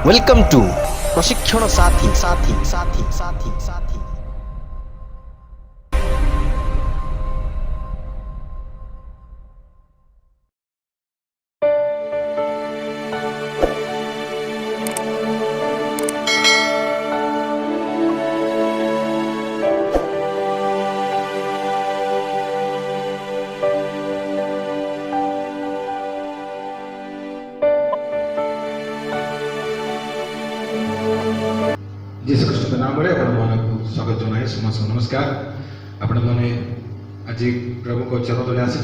Welcome to प्रशिक्षण साथी साथी साथी साथी साथी। जीशु ख्रीष्ट नाम को स्वागत जनाए समस्त नमस्कार। आपण मैंने आज प्रभु को चरण तले आसी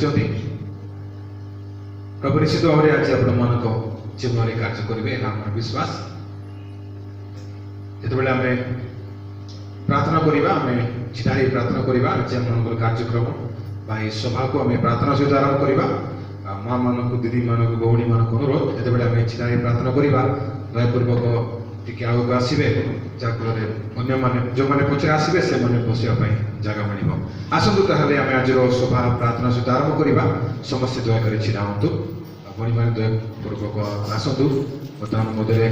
प्रभु निश्चित भाव में आज आपण मान जीवन में कार्य करेंगे आम विश्वास। जो आम प्रार्थना करवा आम छिड़ा प्रार्थना करवा आज आम कार्यक्रम भाई सभा को आम प्रार्थना सहित आरंभ करवा। माँ मान दीदी मान भौणी मान अनुरोध जो आम छिड़ा प्रार्थना करवा दयापूर्वक टिके आगे आसवे जहाँफल अन्य जो मैंने पचर आसवे से बसवाई जगह मिल आसतु। ताहले आम आज सभा प्रार्थना सहित आरंभ करवा। समस्ते दयाकोरी छिड़ा हूँ भणी मैंने दयापूर्वक आसतु। बर्तमान मध्य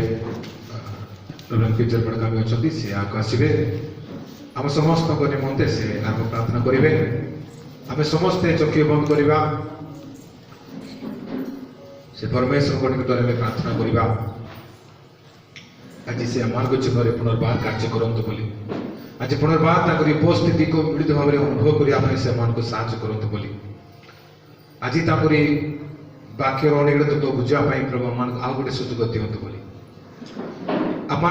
प्रभु पिक्चर पड़कामी अच्छा सी आगे आसवे आम समस्त निमंते से आरंभ प्रार्थना करेंगे। आम समस्ते चक्षु बंद करवा से परमेश्वर निकट में प्रार्थना करवा। आज से आम जीवन में पुनर्बार कार्य करते बोली आज पुनर्बार उपस्थिति को मिलित भाव में अनुभव करने से साहय करते बोली आज वाक्यर अनिगत बुझापी प्रभु आम आउ गोटे सुजोग दिंतु बोली आम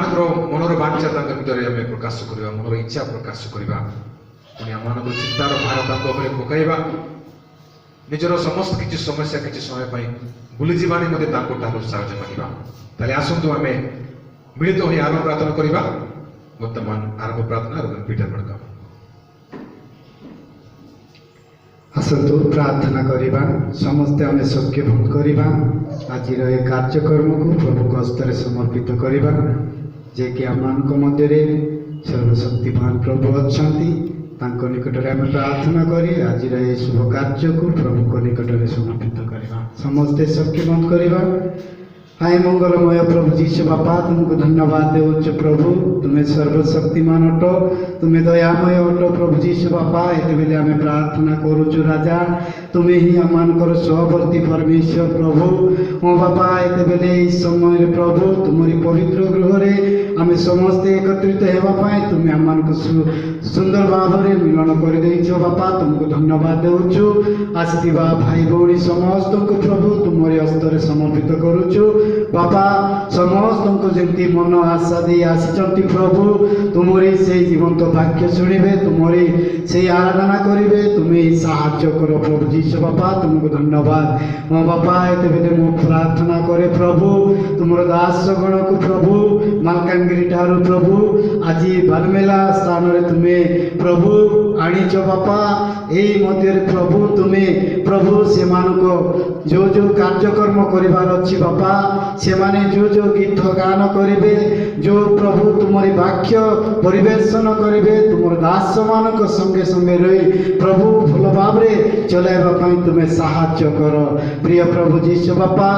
मनर बांछा भितर आम प्रकाश करवा मनर इच्छा प्रकाश करवा पुणी आम चिंतार भार पकड़ा निजर समस्त किसी समस्या किसी समय भूली जावानी साहय मांगा। ताले आसतु आम मिलित हो आरंभ प्रार्थना करवा। वर्तमान आरंभ प्रार्थना पीटर पड़का आसतु प्रार्थना करवा। समस्ते आम सख्य बंद करवा। आज कार्यक्रम को प्रभु हस्तर समर्पित करवा जे कि आम मध्य सर्वशक्तिमान प्रभु अच्छा निकट में आम प्रार्थना करी आज शुभ कार्य को प्रभु निकट में समर्पित करवा। समस्ते सख्य बंद करवा। हाय मंगलमय प्रभु जीशु बापा तुमको धन्यवाद देउछ प्रभु तुम्हें सर्वशक्तिमान अट तुम्हें दयामय अट प्रभु जीशु बापा एते बेले आम प्रार्थना करूछु राजा तुम्हें ही आमर सहवर्ती परमेश्वर प्रभु ओ बापा एते बेले इस समय प्रभु तुम्हारी पवित्र गृह रे आम समस्ते एकत्रित होगापाई तुम्हें आम सुंदर भाव में मिलन कर देछ बापा तुमको धन्यवाद देउछु। आसीथिबा भाई भौणी समस्त को प्रभु तुम्हारे हस्तर समर्पित करूछु बापा समस्त को जमी मन आशा दे आसी प्रभु तुम्हारी से जीवंत वाक्य शुणे तुम्हारी से आराधना करेंगे तुम्हें साहाय्य कर प्रभु जीशु बापा तुमको धन्यवाद मो बापा एते बेले मो प्रार्थना करे प्रभु तुमर दास गण को प्रभु मालकानगिरी ठारू प्रभु आज बालमेला स्थान रे तुम्हें प्रभु आनीच बापा यही मध्य प्रभु तुम्हें प्रभु से जो जो कार्यक्रम करिवार अच्छी बापा से माने जो गीत गान करेंगे जो प्रभु तुम्हारी वाक्य परिवेशन करेंगे तुम दास मान संगे संगे रही प्रभु भल भाव चलाइबा तुम्हें साहाय्य कर प्रिय प्रभु जीशु बापा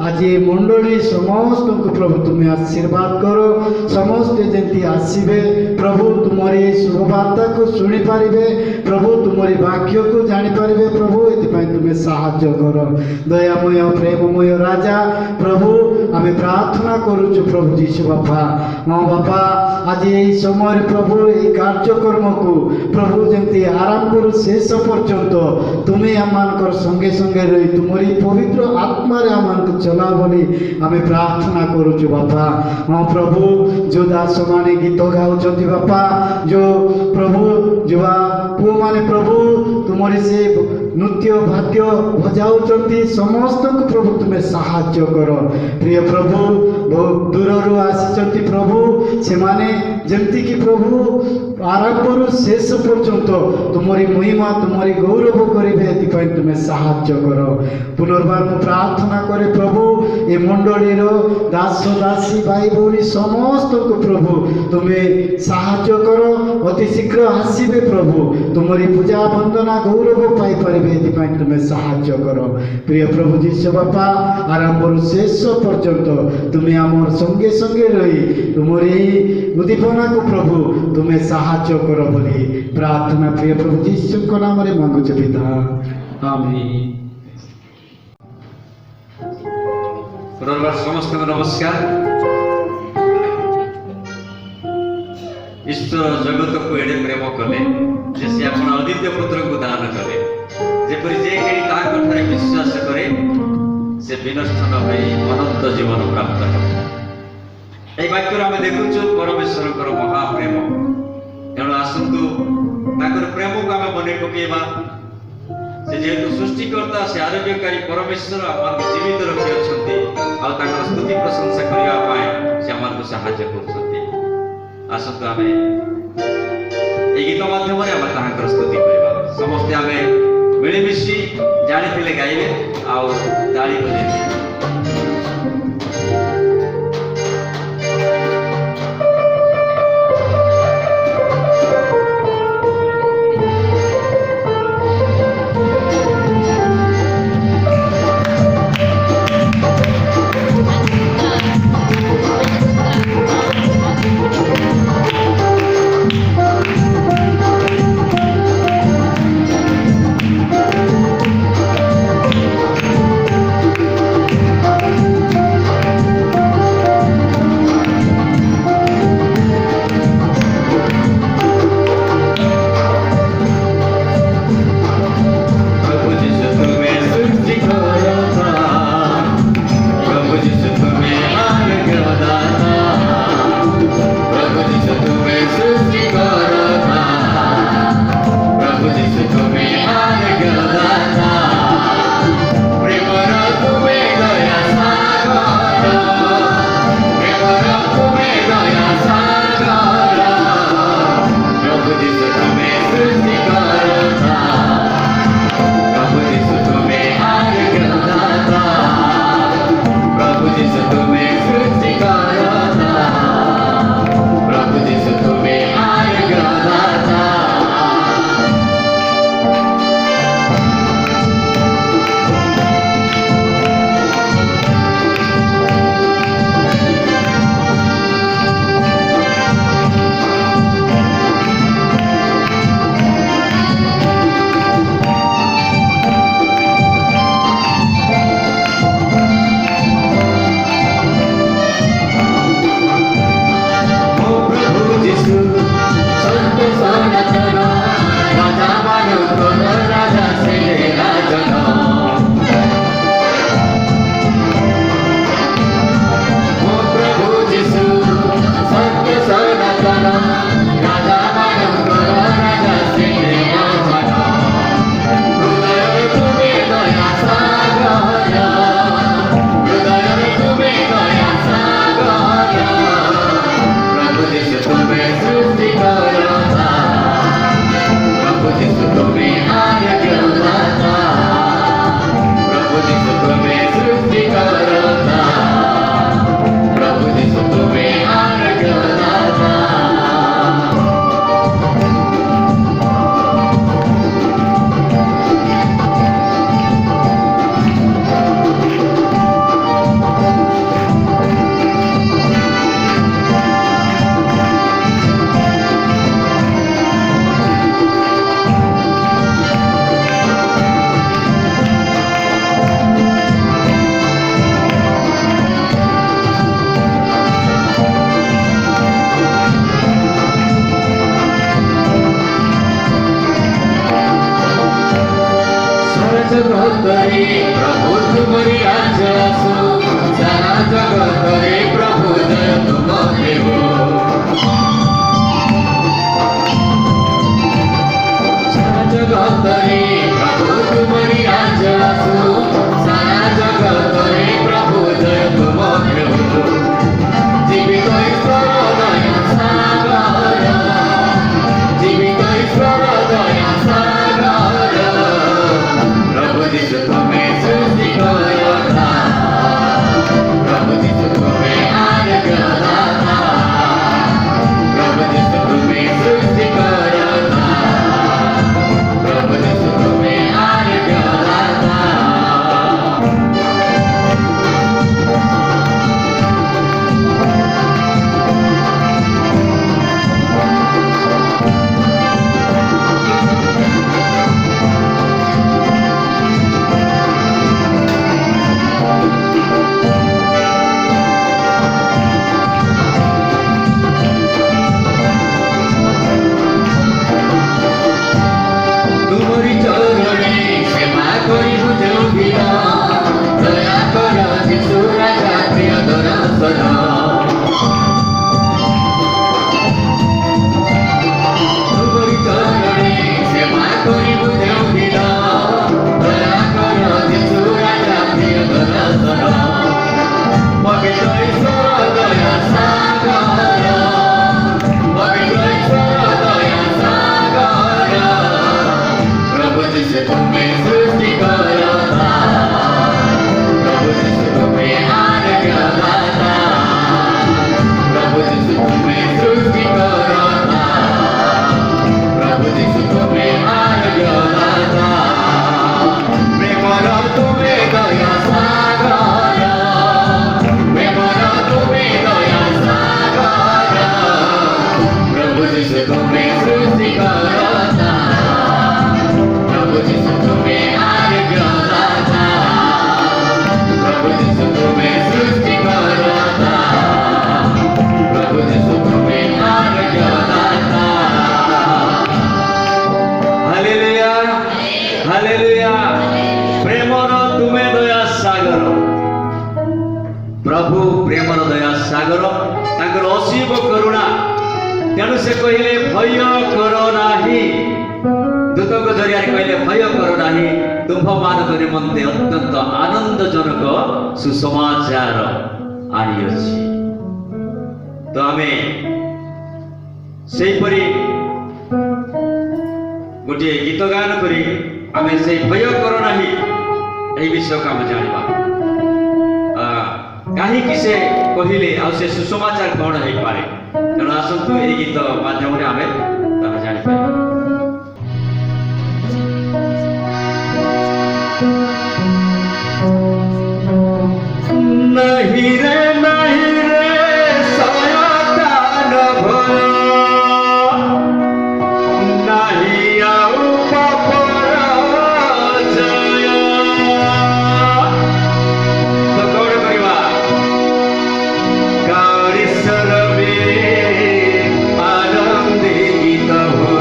आज मंडली समस्त को प्रभु तुम्हें आशीर्वाद करो समस्त जमी आसवे प्रभु तुम्हारी शुभवार्ता को शुणी पारे प्रभु तुम्हारी वाक्य को जानीपारे प्रभु ये तुम्हें साहाय्य कर दयामय प्रेममय राजा प्रभु आम प्रार्थना करुचु प्रभु जीशु बापा मो बापा आज यही समय प्रभु ये कार्यक्रम को प्रभु जमी आरंभ शेष पर्यंत तुम्हें आम संगे संगे रही तुम्हारी पवित्र आत्मा आम चला बोली आम प्रार्थना करुचु बापा हाँ प्रभु जो दास माने गीत गाँव बापा जो प्रभु जो पुओ माने प्रभु तुम्हारी से नृत्य वाद्य बजाऊ समस्त को प्रभु तुम्हें साहाय्य कर प्रिय प्रभु बहुत दूर आसी प्रभु से माने जमती कि प्रभु आरंभ शेष पर्यंत तुम्हारी महिमा तुम्हारी गौरव करेंगे तुम्हें साहाय्य कर पुनर्बार मु प्रार्थना करे प्रभु ये मंडलीर दास दासी भाई भौणी समस्त को प्रभु तुम्हें साहाय्य कर अति शीघ्र आसवे प्रभु तुम्हारी पूजा वंदना गौरव पाई କରିବେ ଏଥିପାଇଁ ତୁମେ ସାହାଯ୍ୟ କର। ପ୍ରିୟ ପ୍ରଭୁ ଯୀଶୁ ବାପା, ଆରମ୍ଭରୁ ଶେଷ ପର୍ଯ୍ୟନ୍ତ ତୁମେ ଆମର ସଙ୍ଗେ ସଙ୍ଗେ ରହି ତୁମର ଏହି ଉଦ୍ଦୀପନାକୁ ପ୍ରଭୁ ତୁମେ ସାହାଯ୍ୟ କର ବୋଲି ପ୍ରାର୍ଥନା ପ୍ରିୟ ପ୍ରଭୁ ଯୀଶୁଙ୍କ ନାମରେ ମାଗୁଛୁ ପିତା, ଆମେନ୍। पुनर्बार समस्त नमस्कार। ईश्वर जगत को एडे प्रेम कले जे से अपन अद्वितीय पुत्र को दान कले, जेपरि जे केही ताको ठारे विश्वास करे से विनष्ट न होई अनंत जीवन प्राप्त करे। एई वाक्य आमे देखुछु परमेश्वर कर महाप्रेम। तेणु आसंतु ताकर प्रेम को आमे मने पकेबा। से जेहेतु सृष्टिकर्ता से आरोग्यकारी परमेश्वर आमको जीवित रखी अछंती आ ताकर स्तुति प्रशंसा करिया पाए से आमको सहाय्य करछंती। आसंतु आमे ए गीत माध्यम रे आमे ताकर स्तुति करबा। समस्त आमे मिलिमिशि जानिथिले गाइबे आ ताली बजेबे। Prabhu Jisoo, प्रभु प्रेमर दया सागर तांकर असीम करुणा तेणु से कहले भय कर नाही दूतक जरिया कहले भय कर नाही तुम्भ मान निमंते अत्यंत आनंदजनक सुसमाचार आनिअछि। तो आमे सेपरी गोटे गीत गान करी आमे से भय कर नाही एही विषय को आम जानिबा कहीं से कहले आ से सुसमाचार कौन हो पारे तेणु आसतु ये गीत माध्यम आम जापर नहीं रे नहीं रे सयतान भय नहीं आउ पराजय। तो कौन करवा गाड़ी सरवे आनंदी गीत हो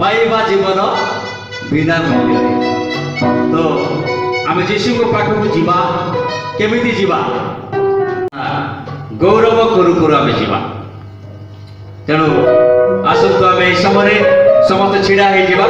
पाइबा जीवन बिना मूल्य। तो आम जीशु को पाखक जीवा केमिति जीवा गौरव करू करू आम जीवा। तेणु आसतु आम ए समय समस्त छिड़ा हो जीवा।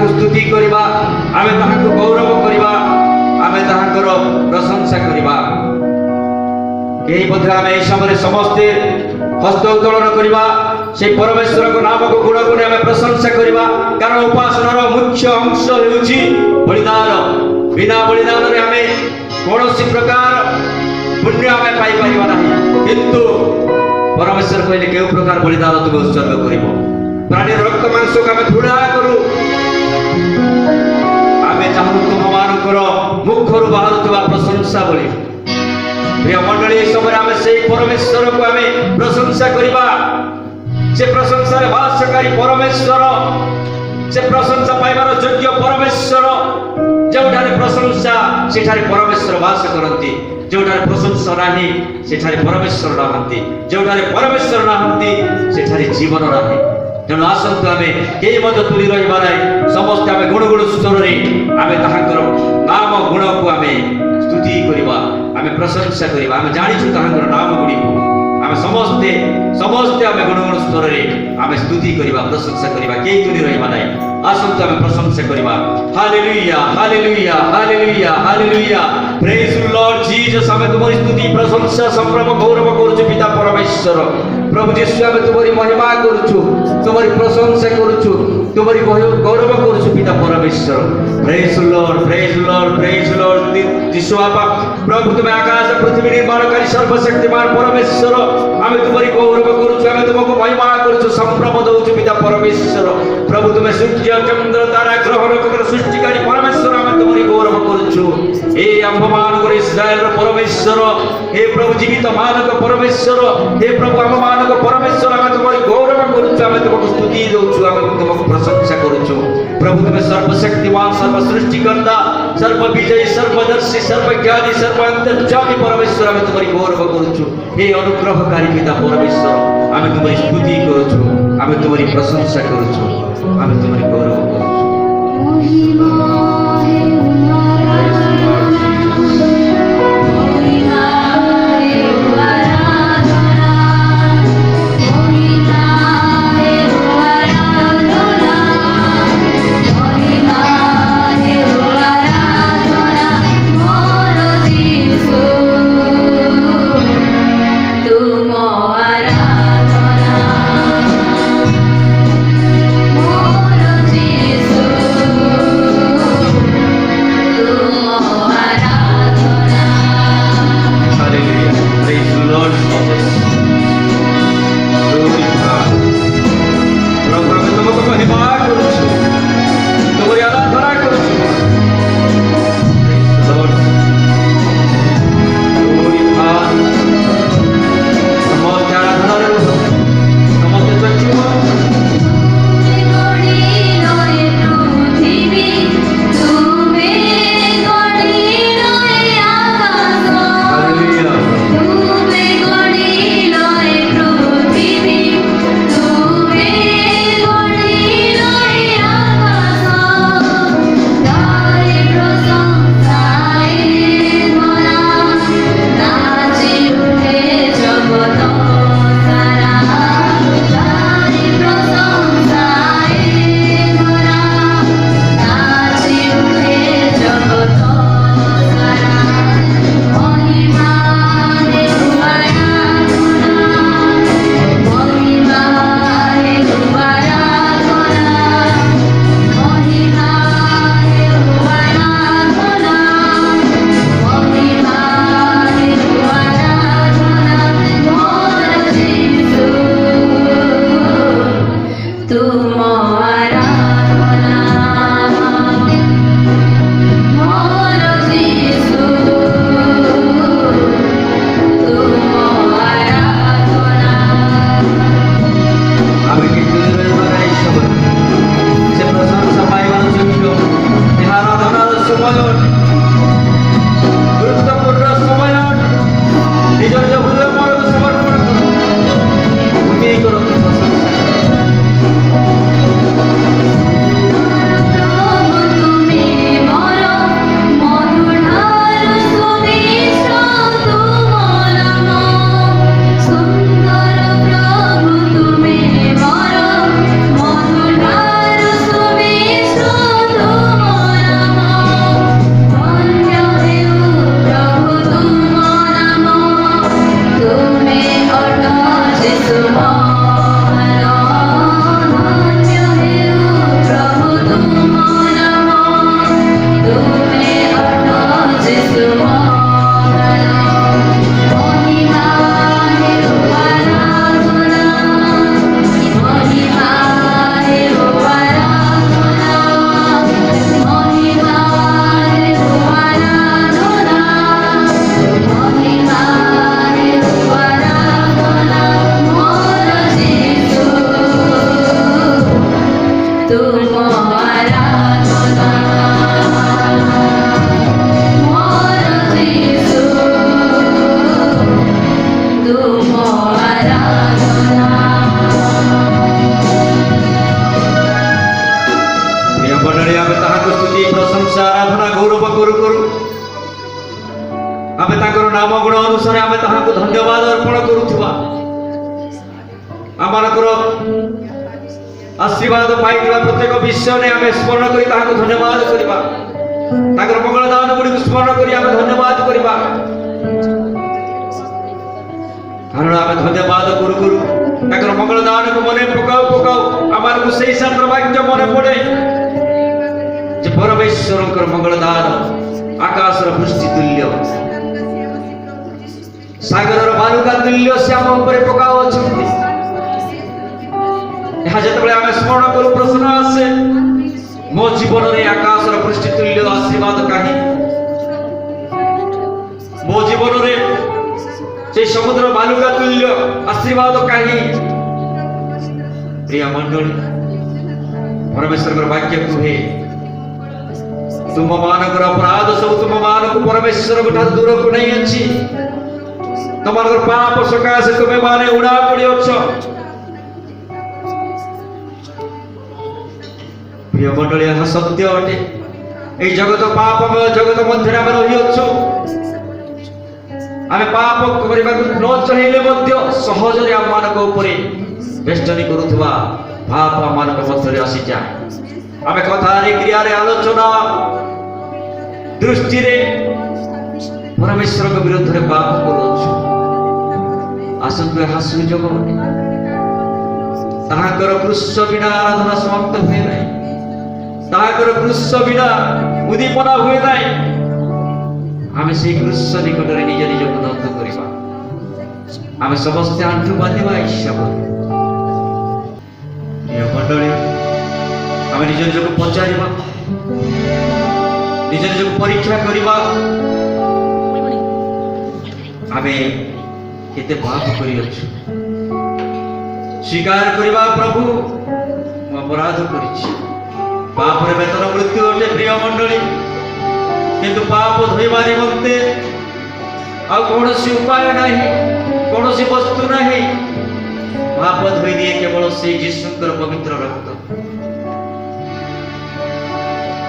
स्तुति करवा आमे ताहाको गौरव करवा आमे ताहाकर प्रशंसा करवा केही मध्ये आमे एई समय समस्ते हस्त उत्तोलन करवा से परमेश्वर को नाम को गुण गुण आमे प्रशंसा करवा कारण उपासनार मुख्य अंश हेउची बलिदान बिना बलिदान रे आमे कौन प्रकार पुण्य आमे पाई परिबा नाही किंतु परमेश्वर कहले केउ प्रकार बलिदान तुम उत्सर्ग करिवो प्राणी रक्त मांस को आमे धूड़ा करू आमे चाहू तुम मानकर मुखरु बाहरुवा प्रशंसा बोली प्रिय मंडली समय आमे से परमेश्वर को आमे प्रशंसा करिबा से प्रशंसा रे वासकारी परमेश्वर से प्रशंसा पाइबार योग्य परमेश्वर जोठारे प्रशंसा सेठारे परमेश्वर वास करती जोठारे प्रशंसा नाही सेठारे परमेश्वर नाहंती जोठारे परमेश्वर नाहंती सेठारे जीवन नाही तेणु आसंतु आमे केही मध्य तुली रहिबा नाही समस्त आमे गुण गुण स्वर रे आमे ताहाकर नाम गुण को आमे स्तुति करिबा आमे प्रशंसा करिबा आमे जानिछु ताहाकर नाम गुणी को आमे समस्ते समस्ते आमे गुण गुण स्वर रे आमे स्तुति करिबा प्रशंसा करिबा केही तुली रहिबा नाही आसंतु आमे प्रशंसा करिबा hallelujah hallelujah hallelujah hallelujah praise Lord Jesus आमे तुमरी स्तुति प्रशंसा संभ्रम गौरव करूछु पिता परमेश्वर प्रभु यीशु आमे तुमरी महिमा करूछु तुमरी प्रशंसा करूछु तुमरी गौरव करूछु पिता परमेश्वर प्रेज लॉर्ड यीशु आपा प्रभु तुमे आकाश पृथ्वी निर्माणकारी सर्वशक्तिमान परमेश्वर आमे तुमरी गौरव करूछु आमे तुमको महिमा करूछु संभ्रम दउछु पिता परमेश्वर प्रभु तुमे सूर्य चंद्र तारा ग्रह नक्षत्र सृष्टिकारी परमेश्वर आमे तुमरी गौरव करूछु हे आम्भमान करे इस्राएल परमेश्वर हे प्रभु जीवित मानक परमेश्वर हे प्रभु आम्भमान परमेश्वर आमे तुमरी गौरव करूछु आमे तुमको स्तुति दउछु आमे तुमको प्रशंसा करूछु प्रभु तुमे सर्वशक्तिमान सर्व सृष्टिकर्ता सर्व विजयी सर्वदर्शी सर्वज्ञानी सर्वांतर्यामी परमेश्वर आमे तुमरी गौरव करूछु हे अनुग्रहकारी पिता परमेश्वर आमे तुमरी स्तुति करूछु आमे तुमरी प्रशंसा करूछु आमे तुमरी गौरव करूछु आमे ताकर नाम गुण अनुसार आमे ताहाको धन्यवाद अर्पण करूथुवा आमानकर आशीर्वाद पाइथिबा प्रत्येक विषय ने आमे स्मरण करी ताहाको धन्यवाद करिबा ताकर मंगल दान गुडी स्मरण करी आमे धन्यवाद करिबा कारण आमे धन्यवाद करू करू ताकर मंगल दान को मने पकाऊ आमार को सही शास्त्र वाक्य मने पड़े जे परमेश्वरकर मंगल दान आकाशर वृष्टि तुल्य सागरर बालुका तुल्य श्याम ऊपर पकाओ अछंती यहाँ जतबेले आमे स्मरण करू प्रश्न आसे मो जीवन रे आकाशर वृष्टि तुल्य आशीर्वाद काहे मो जीवन रे से समुद्र बालुका तुल्य आशीर्वाद काहे प्रिय मंडली परमेश्वर वाक्य कहे तुम मानकर अपराध सब तुम मान को परमेश्वर ठार दूर को नहीं अछि तुमर पाप सकाशे तुमे माने उड़ा पड़ी अछ प्रिय मंडली यह सत्य अटे ए जगत पापमय जगत मध्य आमे रही अछु आमे पाप करिबा न चाहिले मध्य सहज रे आम मानक ऊपर बेष्टनी करूथबा पाप मानक मध्य रे आसी जाय आमे कथा रे क्रिया रे आलोचना दृष्टि रे परमेश्वर के विरुद्ध रे पाप करूछु आसंतु यह सुजोग अटे ताहाकर क्रूस बिना आराधना समाप्त हुए नहीं ताहाकर क्रूस बिना उदीपना हुए नहीं आमे से क्रूस निकट रे निज निज को दग्ध करिबा आमे समस्त आंठु बांधिबा इच्छा करू प्रिय मंडली आमे निज निज को पचारिबा निज निज को परीक्षा करिबा आमे केते पाप करि अछि स्वीकार करिबा प्रभु मो अपराध करिछि पाप रे वेतन मृत्यु अटे प्रिय मंडली किंतु पाप धोइबा निमंते आ कोनोसी उपाय नाही कोनोसी वस्तु नाही पाप धोइ दिए केवल से यीशुकर पवित्र रक्त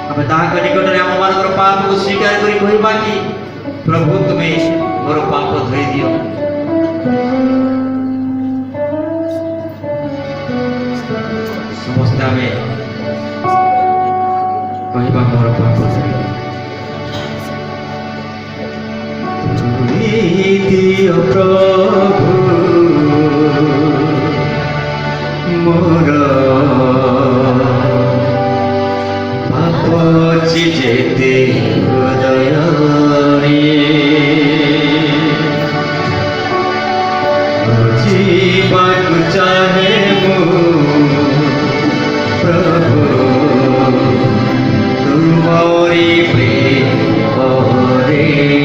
अब ताहाक निकट रे हम मानकर पाप को स्वीकार करी कहिबा कि प्रभु तुमे मोर पाप धोइ दियो समस्त आमे कहिबा मोर पाप धोइ दियो प्रभु मोर पाप जेते हृदय रे जीवन चाहे मो प्रभु तुम्हारी प्रेम रे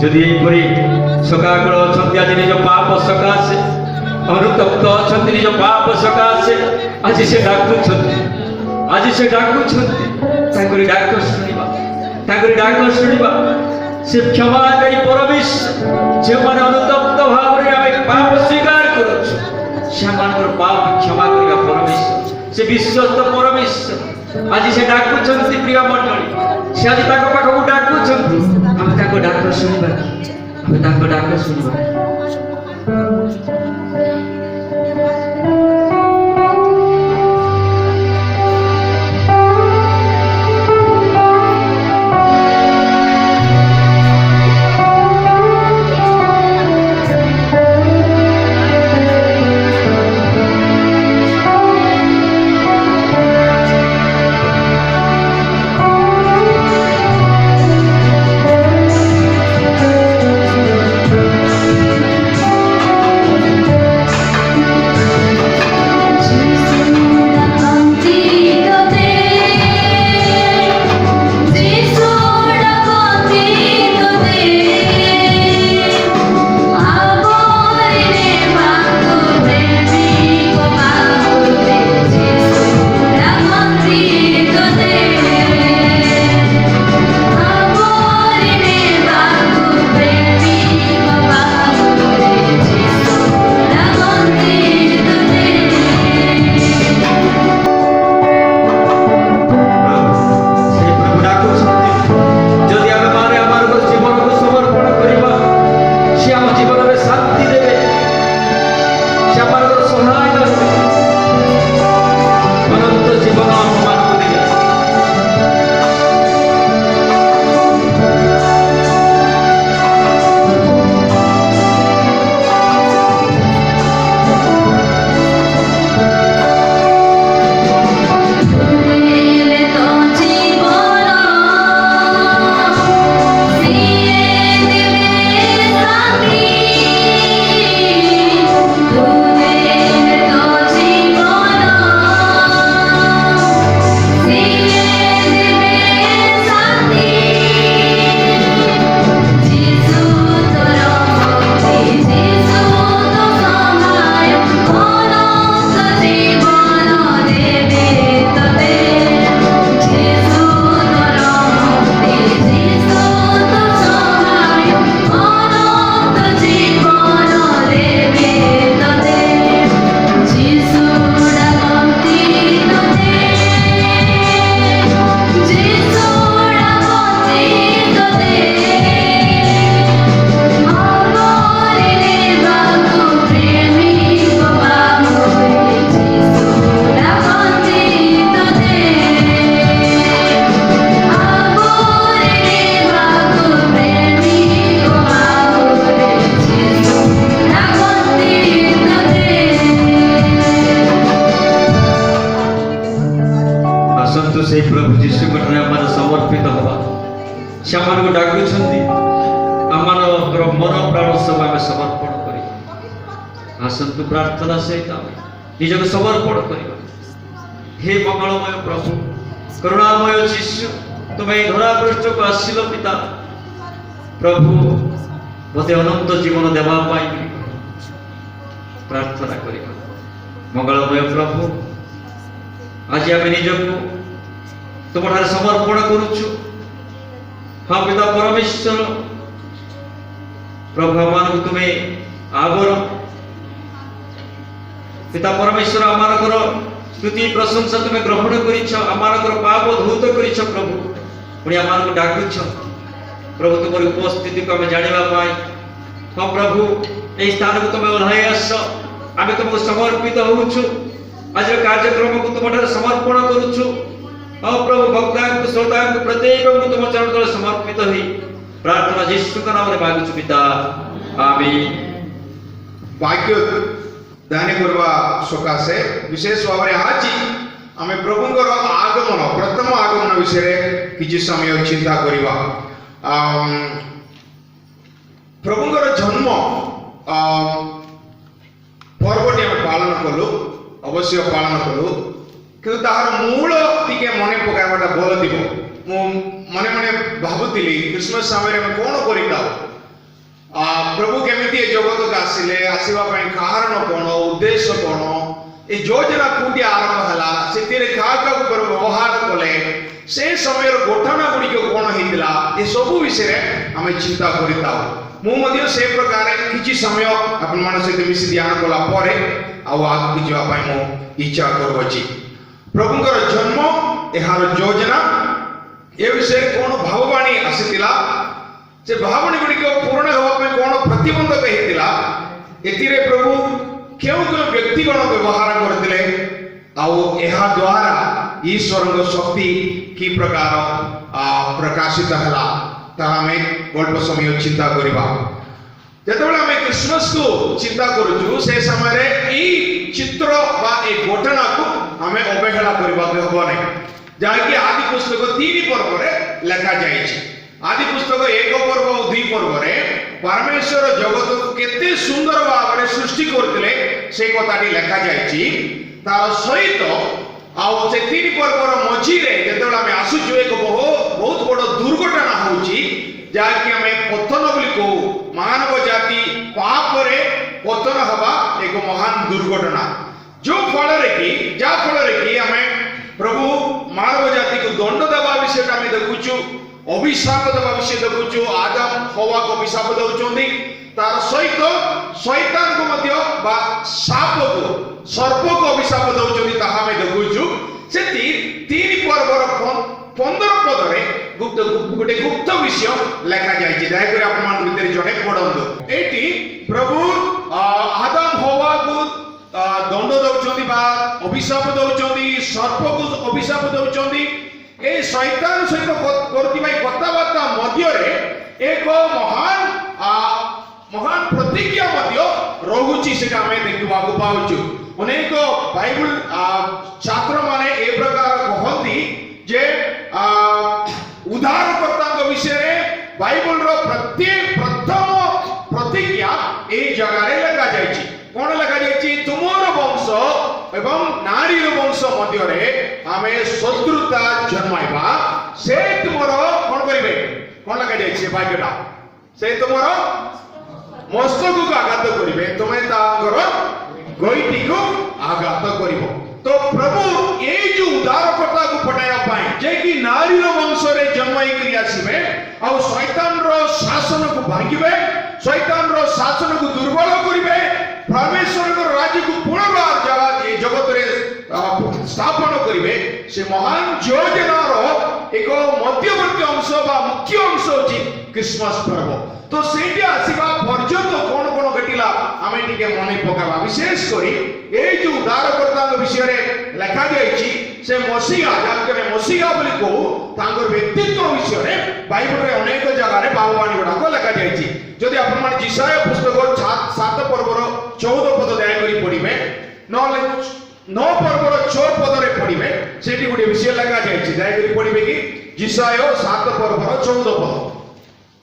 जदि एपरी सकाकल अच्छा आज निज पाप सकाशे अनुतप्त अच्छा निज पाप सकाशे आज से डाकुछंती डाक शुणिबा से क्षमाकारी परमेश्वर जे माने अनुतप्त भाव रे आमे पाप स्वीकार करूछु से मानकर पाप क्षमा करिबा परमेश्वर से विश्वस्त परमेश्वर आज से डाकुछंती प्रिय मंडली से आज ताको पाखो डाकुछंती आमे ताको डाक शुणिबा आमे ताको डाक शुणिबा से को डाकुछंती आमार मन प्राण सब आम समर्पण कर आसतु प्रार्थना सहित निजक समर्पण कर। हे मंगलमय प्रभु करुणामय शिशु तुम्हें धरा पृष्ठ को आसिल पिता प्रभु मते अनंत जीवन देवाई प्रार्थना कर। मंगलमय प्रभु आज आम निजक तुम समर्पण करुचु। हाँ पिता परमेश्वर प्रभु आम तुम्हें आवर पिता परमेश्वर आमार स्तुति प्रशंसा तुम्हें ग्रहण कर पाप धूत कर प्रभु पुणी आम को डाकुछ प्रभु तुम उपस्थिति को आम जाना। हाँ प्रभु यही स्थान को तुम्हें ओह्लाई आस आम तुमको समर्पित होचु आज कार्यक्रम को तुम समर्पण करुचु। हाँ प्रभु भक्ता श्रोता प्रत्येक को तुम चरण तले समर्पित हो प्रार्थना यीशु का नाम मांगुछु पिता आमीन। वाक्य दान करवा सकाशे विशेष भाव में आज आम प्रभुंर आगमन प्रथम आगमन विषय किसी समय चिंता करवा। प्रभुंर जन्म पर्वटी आम पालन कलु अवश्य पालन कलु कि तार मूल टिके मन पकाइबाटा भल थी मने मने भावुली क्रिसमस समय कौन करता प्रभु केमिति जगत आसिले आसवाई कारण कौन उद्देश्य कौन ये योजना कौटी आरंभ है क्या व्यवहार कले से समय घटना गुड़िक कौन होता ये सब विषय आम चिंता करता मुझे से प्रकार किसी समय आपण मान सहित मिसी ध्यान कलापर आगे जावाई मो इच्छा करुच्ची। प्रभुंर जन्म यार योजना ये विषय कौन भाववाणी आसीला से भावनी गुड़िक पूर्ण होगा कौन प्रतिबंधक होता ए प्रभु क्यों क्यों व्यक्तिगण व्यवहार करते द्वारा ईश्वर शक्ति कि प्रकार प्रकाशित है अल्प समय चिंता करवा। जितेबाला आम क्रिसमस को चिंता करुचु से समय चित्र बा घटना को आम अवहेला करने हम ना जहाँकि आदि पुस्तक 3 पर्व लेखा जाए। आदि पुस्तक 1 पर्व और 2 पर्व परमेश्वर जगत को केते सुंदर भाव में सृष्टि करते से कथाटी लेखा जाए। तार सहित आउ से 3 पर्वर मझीरे जो आम आसुचु एक बहुत बड़ दुर्घटना होची जहाँकि आम पतन बोली कहू मानव जाति पाप रे पतन हवा एक महान दुर्घटना जो फल कि आम प्रभु मानव जाति को दंड देवा विषय आम देखुचु अभिशाप देवा विषय देखुचु आदम हवा को अभिशाप दौरान तार सहित शैतान को साप को सर्प को अभिशाप दौरान आम देखुचु से 3 पर्वर 15 पदरे गुप्त गोटे गुप्त विषय लेखा जाए दयाकोरी आपण भितर जड़े पढ़ु ये प्रभु आदम हवा को दंड दौरान अभिशाप दौरान सर्प को अभिशाप दौरान ए शैतान सहित कथबार्ता मध्य एक महान प्रतिज्ञा रहुची से देखा पाचु। अनेक बाइबल छात्र माने ए प्रकार कहती जे उद्धारकर्ता विषय बाइबल प्रथम प्रतिज्ञा ए जगह लेखा जाए कौन लेखा जाए तुमर वंश एवं नारी वंश मध्य आम शत्रुता जन्माइबा से तुमर कौन करेंगे कौन लेखा जाए वाक्यटा से तुमर मस्तक को आघात करेंगे तुम्हें गईटी को आघात कर। तो प्रभु ये जो उद्धारकर्ता को पठाया जे कि नारी वंश रे जन्म आसवे और शैतान शासन को भांगे शैतान शासन को दुर्बल करेंगे परमेश्वर राज्य को पुनर्बार जगह जगत रे स्थापन करेंगे से महान योजनार एक मध्यवर्ती अंश मुख्य अंश होची क्रिसमस पर्व। तो से आसवा पर्यंत कौन कौन घटिला आम टे मन पकावा विशेषकर ये जो उद्धारकर्ता विषय लेखा जाए से मसीहा जहाँ मसीहा बोली कहू व्यक्तित्व विषय बाइबल रे अनेक जगह भाववाणी गुड़ाक लेखा जाए। जदि आप जिसाया पुस्तक 7 पर्वर 14 पद दयाकोरी पढ़े ना 9 पर्वर 6 पदरे पढ़े से गोटे विषय लेखा जाए दयाकोरी पढ़े कि जिसाय 7 पर्वर 14 पद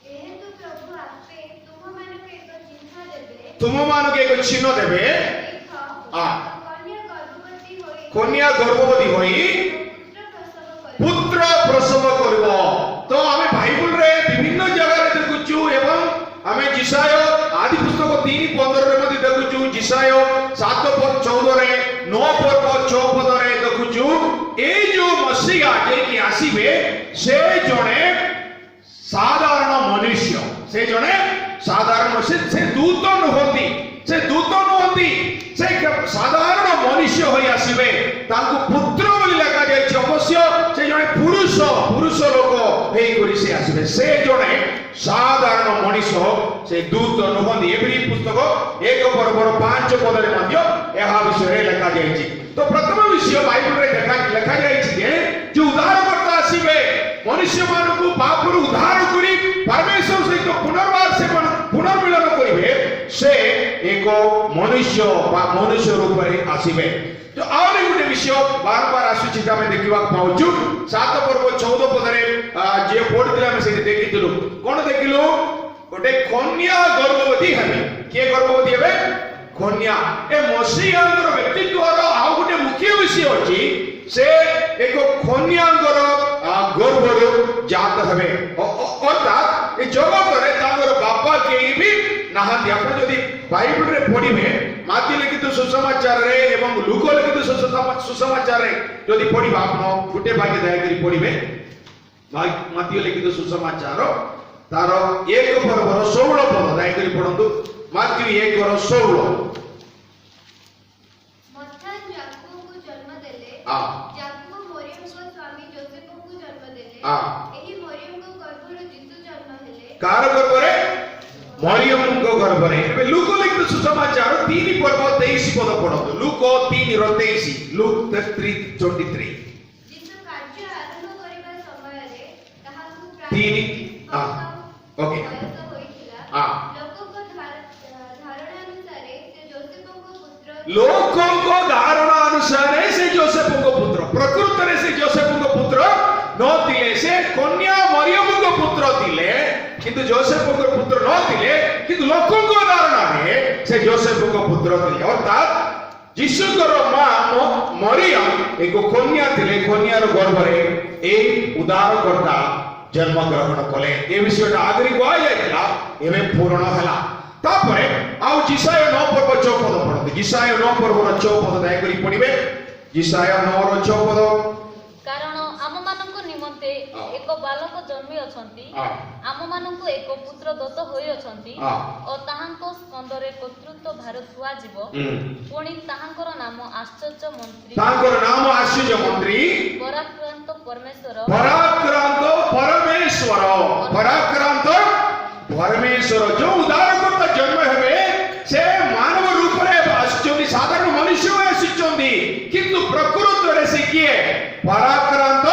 ଯେହେତୁ ପ୍ରଭୁ ଆପେ ତୁମମାନଙ୍କୁ ଏକ ଚିହ୍ନ ଦେବେ, तुम मान के एक चिन्ह देवे ଦେଖ, ଆ। କନ୍ୟା ଗର୍ଭବତୀ ହୋଇ कन्या गर्भवती होई ପୁତ୍ର ପ୍ରସବ पुत्र प्रसव କରିବ। करिव तो आमे बाइबल रे विभिन्न जगह रे देखुचु एवं आमे जिसाय आदि पुस्तक 3:15 रे मध्ये देखुचु जिसाय 7:14 रे 9:6 रे देखुचु ए जो मसीहा जे कि आसीबे से जणे साधारण मनुष्य से जणे साधारण मनुष्य से दूत नहंती से साधारण मनुष्य होई आसीबे तांको पुत्र बोली लिखा जाय अवश्य से जणे पुरुष लोक हेई करी से आसीबे से जणे साधारण मनुष्य से दूत नहंती एवरी पुस्तक 1:5 पदरे मध्ये एहा विषय लिखा जाय तो प्रथम विषय बाइबल रे लिखा जाय जे जो उद्धारकर्ता आसीबे मनुष्य मानकु पापरु उद्धार करी परमेश्वर सहित पुनर्वास से पुनर्मिलन करिवे से एक मनुष्य रूप रे आसीबे तो और एक विषय बार आसुछि हमें देखिबा पाउछु 7:14 पदरे जे पढितले हम से देखितलु कोन देखिलु गोटे कन्या गर्भवती हेबे के गर्भवती हेबे कन्या ए मसीहांगर व्यक्तित्वर आ गोटे मुख्य विषय अछि से एक कन्यांगर गर्भरु जात हेबे अर्थात ए जगत रे तांगर बापा के भी नाहंती आपण जदी बाइबल रे पढिबे माथि लिखित सुसमाचार रे एवं लूक लिखित सुसमाचार रे जदी पढिबा आपण गुटे भागे दया करी पढिबे माथि लिखित सुसमाचार तार 1:16 पद दया करी पढंतु माथि 1:16 ମଥାନ ଯାକୋବକୁ ଜନ୍ମ ଦେଲେ। ଆ। ଯାକୋବ ମରିୟମଙ୍କ ସ୍ୱାମୀ ଯୋସେଫଙ୍କୁ ଜନ୍ମ ଦେଲେ। ଆ। ଏହି ମରିୟମଙ୍କ ଗର୍ଭରୁ ଯୀଶୁ ଜନ୍ମ ହେଲେ। कार गर्भरे मरियम को गर्भरे एबे लूक लिखित सुसमाचार 3:23 पद पढंतु लूक 3:23 लूक 3:23 ଯୀଶୁ କାର୍ଯ୍ୟ ଆରମ୍ଭ କରିବା ସମୟରେ ତାହାକୁ ପ୍ରାୟ ତିନି, ଆ, ଓକେ। ବୟସ ହୋଇଥିଲା। ଆ। ଲୋକଙ୍କ ଧାରଣା ଅନୁସାରେ ସେ ଯୋସେଫଙ୍କ ପୁତ୍ର लोकों को धारणा अनुसार से जोसेफ को पुत्र प्रकृत रे से जोसेफ को पुत्र न थिले से कन्या मरियम को पुत्र थिले किंतु जोसेफ को पुत्र न थिले किंतु लोकों को धारणा रे से जोसेफ को पुत्र थिले अर्थात यीशु को मां मरियम एक कन्या थिले कन्या रो गर्भ रे ए उद्धारकर्ता जन्म ग्रहण कले ए विषयटा आगरी कोआ जायतिला एमे पूर्ण हला तापरे आउ जिसाय 9:6 पद पढते जिसाय 9:6 पद दया करी पढिबे जिसाय 9:6 पद कारण आम मानक निमंते एक बालक जन्मी अछंती आम मानक एक पुत्र दत्त होई अछंती और ताहांको स्कंदरे कर्तृत्व भार थुआ जीव पुणी ताहांकर नाम आश्चर्य मंत्री पराक्रांत परमेश्वर जो उद्धारकर्ता जन्म हेबे से मानव रूप रे आसिचोंदी साधारण मनुष्य आसिचोंदी किंतु प्रकृत रे से किए पराक्रांत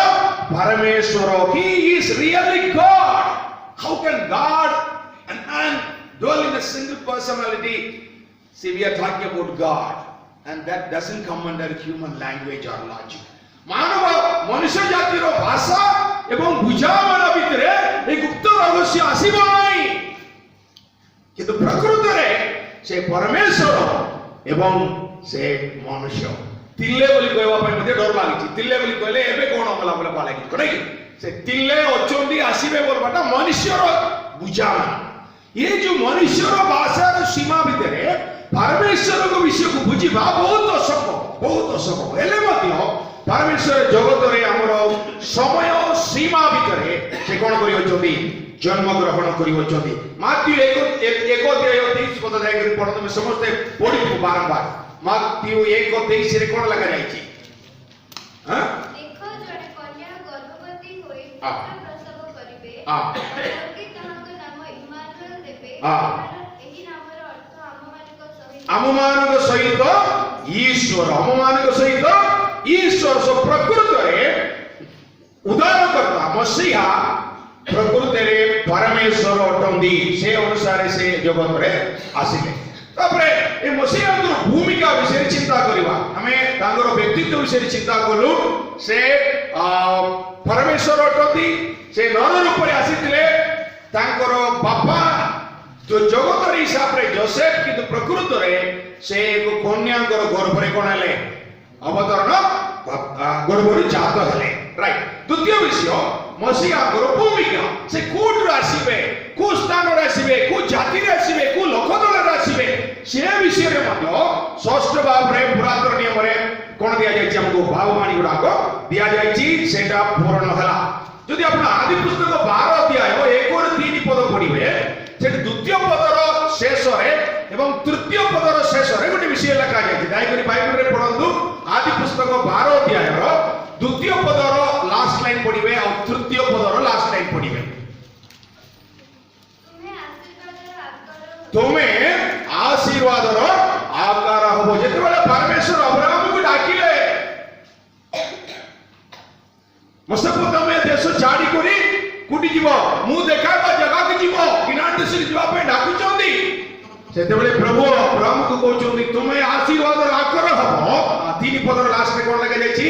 परमेश्वर he is really God how can God and man dwell in a single personality see we are talking about God and that doesn't come under human language or logic मानव मनुष्य जातिर भाषा एवं बुझामणा भितरे ए गुप्त रहस्य आसीबो नाही किंतु प्रकृत रे से परमेश्वर एवं से मनुष्य तिल्ले बोली कहवा पय मते डर लागिछि तिल्ले बोली कहले एबे कोन मला बोला लागिछि कोनै से तिल्ले अचोंदी आसीबे बोलबाटा मनुष्यर बुझामणा ये जो मनुष्यर भाषार सीमा भितरे परमेश्वर को विषय को बुझिबा बहुत असंभव हेले मध्य परमेश्वर जगत रे हमर समय सीमा भितरे से कोन करि अछोंती जन्म ग्रहण करि अछोंती माथ्यू 1:23 पद जाय करि पढो तमे समस्त पढि बारंबार माथ्यू 1:23 रे कोन लगा जाय छी हां देखो जड़े कन्या गर्भवती होई आ। पुत्र प्रसव करिवे आ। लोके ताहांक नाम इम्मानुएल देबे आ। एही नामर अर्थ आममानक सहित ईश्वर आममानक सहित ईश्वर सो प्रकृत रे उद्धारकर्ता मसीहा प्रकृत रे परमेश्वर अटंदी से अनुसार से जगत रे आसिले तापरे ए मसीहांकर भूमिका विषय चिंता करवा हमें तांकर व्यक्तित्व विषय चिंता कलु से परमेश्वर अटती से नर रूप रे आसीथिले तांकर बापा जो जगतर हिसाब रे जोसेफ किंतु प्रकृत रे से एक कन्यांकर गर्भ रे कोणाले अवतरण गर्भरु जात हेले राइट द्वितीय विषय मसीहांकर भूमिका से कोट आसीबे को स्थान रे आसीबे को जाति रे आसीबे को लोकदल रे आसीबे से विषय रे मतलब षष्ठ भाव रे पुरातन नियम रे कोन दिया जाय हमको भाववाणी गुडा को दिया जाय छी सेटा पूर्ण हला यदि आपण आदि पुस्तक 12 अध्याय 1 और 3 पद पढिबे से द्वितीय पदर शेष रे एवं तृतीय पदर शेष रे गोटे विषय लिखा जाय दयाकरी बाइबल रे पढंतु आदि पुस्तक 12 अध्याय द्वितीय पदर लास्ट लाइन पढिबे और तृतीय पदर लास्ट लाइन पढिबे तुम्हें आशीर्वादर आकार हबो जेतेबेले परमेश्वर अब्राहम को डाकिले मेसोपोटामिया देश छाड़ी करी कुटी जीवो मु देखाबा जगह के जीवो किनार देश जीवा पे डाकु चंदी सेतेबेले प्रभु अब्राहम को कहउचंदी तुम्हें आशीर्वादर आकार हबो तीन पदर लास्ट में कोन लगे जायछि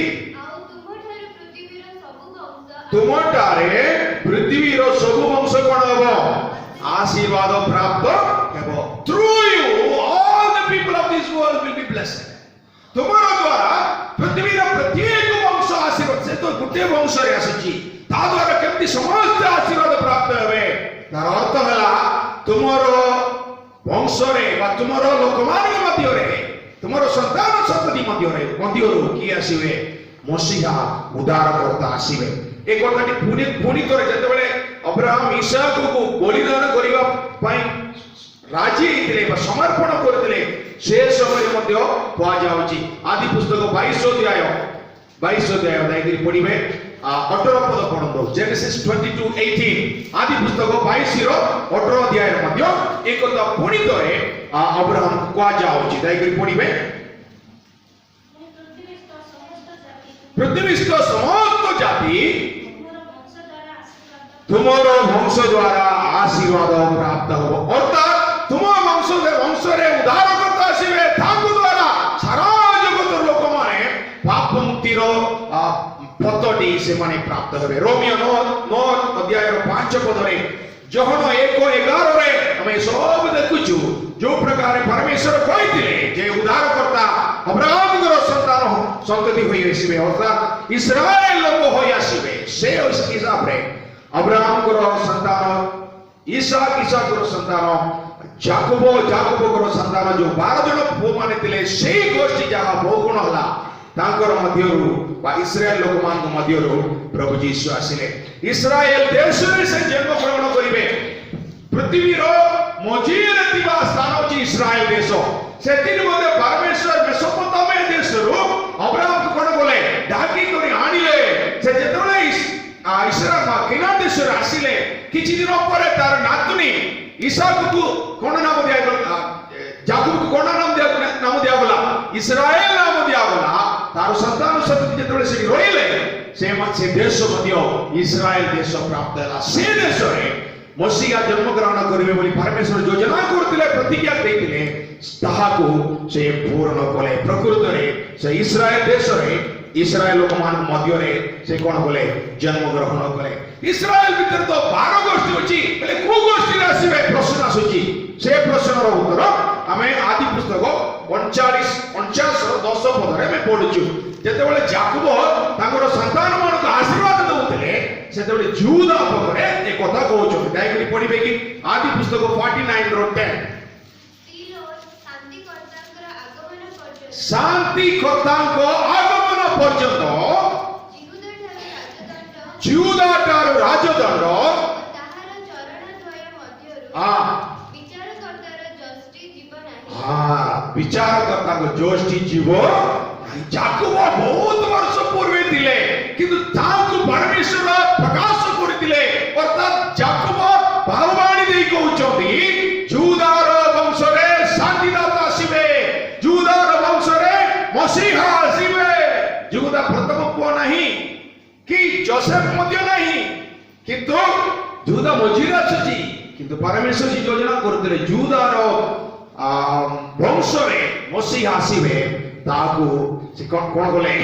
तुमटारे पृथ्वीर सब वंश कोन हबो आशीर्वाद प्राप्त हेबो through you all the people of this world will be blessed तुम्हारा द्वारा पृथ्वीर प्रत्येक वंश आशीर्वाद से तो गुटे वंश रे आसी ता द्वारा केमति समस्त आशीर्वाद प्राप्त हेबे तार अर्थ हला तुमरो वंश रे बा तुमरो लोकमान मध्य रे तुमरो संतान संतति मध्य रो की आसीबे मसीहा उद्धारकर्ता आसीबे ए कथाटी पुनी तोरे जेतेबेले अब्राहम इसहाक को बलिदान करिवा पई राजी हेतिले बा समर्पण करथिले से समय मध्य पा जाउची आदि पुस्तक 22 अध्याय दाइगिरी पढिबे 18 पद पढंदो जेनेसिस 22:18 आदि पुस्तक 22 रो 18 अध्याय मध्य एक कथा पुनी तोरे अब्राहम को जाउची दाइगिरी पढिबे पृथ्वीस्थ समस्त जाति तुम्हारो वंश द्वारा आशीर्वाद प्राप्त हो अर्थात तुम वंश रे उद्धारकर्ता आसीबे तांको द्वारा सारा जगत लोक माने पाप मुक्तिर पतटी से माने प्राप्त हेबे रोमियो 9 अध्याय 5 पद रे जहन 1:11 रे हमें सब देखुछु जो प्रकार परमेश्वर कहिथिले जे उद्धारकर्ता अब्राहम गर संतान संतति होई आसीबे अर्थात इस्राएल लोक होई आसीबे से हिसाब रे अब्राहम गर संतान इसहाक गर संतान जाकोब गर संतान जो 12 जन पुओ माने थिले सेही गोष्ठी जहा बहुगुण हला तांकर मध्यरु बा इस्राएल लोक मान मध्यरु प्रभु यीशु आसिले इस्राएल देश रे से जन्म ग्रहण करिवे पृथ्वी रो मझीरे थिबा स्थान अछि इस्राएल देश सेतिन मध्ये परमेश्वर मेसोपोटामिया देश रो अब्राहम को कोन बोले ढाकी करी आनिले से जेतबेले इस्राएल केनान देश रे आसिले किछि दिन परे तार नातुनी इसहाक को कोन नाम दिया गला याकूब को कोन नाम दिया गला इस्राएल नाम दिया गला तार संतान संतति जेतबेले से रोइले से देश मध्य इस्राएल देश प्राप्त हला से देश रे मसीहा जन्म ग्रहण करिवे बोली परमेश्वर योजना करथिले प्रतिज्ञा दैथिले ताहाको से पूर्ण कले प्रकृत रे से इस्राएल देश रे इस्राएल लोक मान मध्य रे से कोन बोले जन्म ग्रहण कले इस्राएल भीतर तो 12 गोष्ठी अछि बोले को गोष्ठी रे आसीबे प्रश्न आसुची से प्रश्नर उत्तर हमें आदि पुस्तक 49 10 पद रे में पढुछु जेतेबेले याकूब तांगर संतान मान आशीर्वाद दउतले सेतेबेले यहूदा परे ए कथा कहउछु दाइकरी पढिबे कि आदि पुस्तक 49 रो 10 शांति कर्तांक आगमन पर्यंत यहूदा ठार राजदंड विचारकर्ता को जोष्ठी जीव याकूब बहुत वर्ष पूर्वे थिले किंतु तांको परमेश्वर प्रकाश करथिले अर्थात याकूब भाववाणी देई कहउचंदी यहूदार वंश रे शांतिदाता आसीबे यहूदार वंश रे मसीहा आसीबे यहूदा प्रथम पुओ नहीं कि जोसेफ मध्य नहीं किंतु यहूदा मझीरे आछी किंतु परमेश्वर जी योजना करथिले यहूदार ବଂଶରେ ମସିହା ଆସିବେ ତାହାକୁ ସେ କଣ କଲେ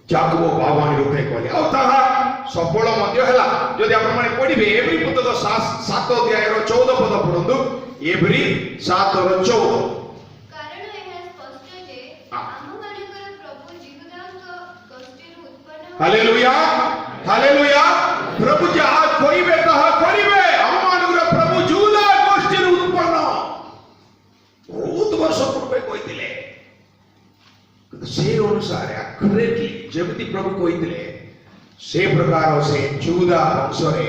ଯାକୋବ ଭଗବାନ ରୂପେ କଲେ ଆଉ ତାହା ସଫଳ ମଧ୍ୟ ହେଲା। ଯଦି ଆପଣମାନେ ପଢିବେ ଏଭ୍ରି ପୁସ୍ତକ 7 ଅଧ୍ୟାୟର 14 ପଦ ପଢନ୍ତୁ। ଏଭ୍ରି 7:14। କାରଣ ଏହା ସ୍ପଷ୍ଟ ଯେ ଆମମାନଙ୍କର ପ୍ରଭୁ ଜିହୁଦାଙ୍କ ଗୋଷ୍ଠୀରୁ ଉତ୍ପନ୍ନ ହାଲେଲୁୟା ହାଲେଲୁୟା। ପ୍ରଭୁ ଯାହା କହିବେ ତାହା କରିବେ। ଆମମାନଙ୍କର ପ୍ରଭୁ ଯୁଦା ଗୋଷ୍ଠୀରୁ ଉତ୍ପନ୍ନ ବହୁତ ବର୍ଷ ପୂର୍ବେ କହିଥିଲେ, କିନ୍ତୁ ସେ ଅନୁସାରେ ଆକ୍ୟୁରେଟଲି ଯେମିତି ପ୍ରଭୁ କହିଥିଲେ ସେ ପ୍ରକାର ସେ ଯୁଦା ବଂଶରେ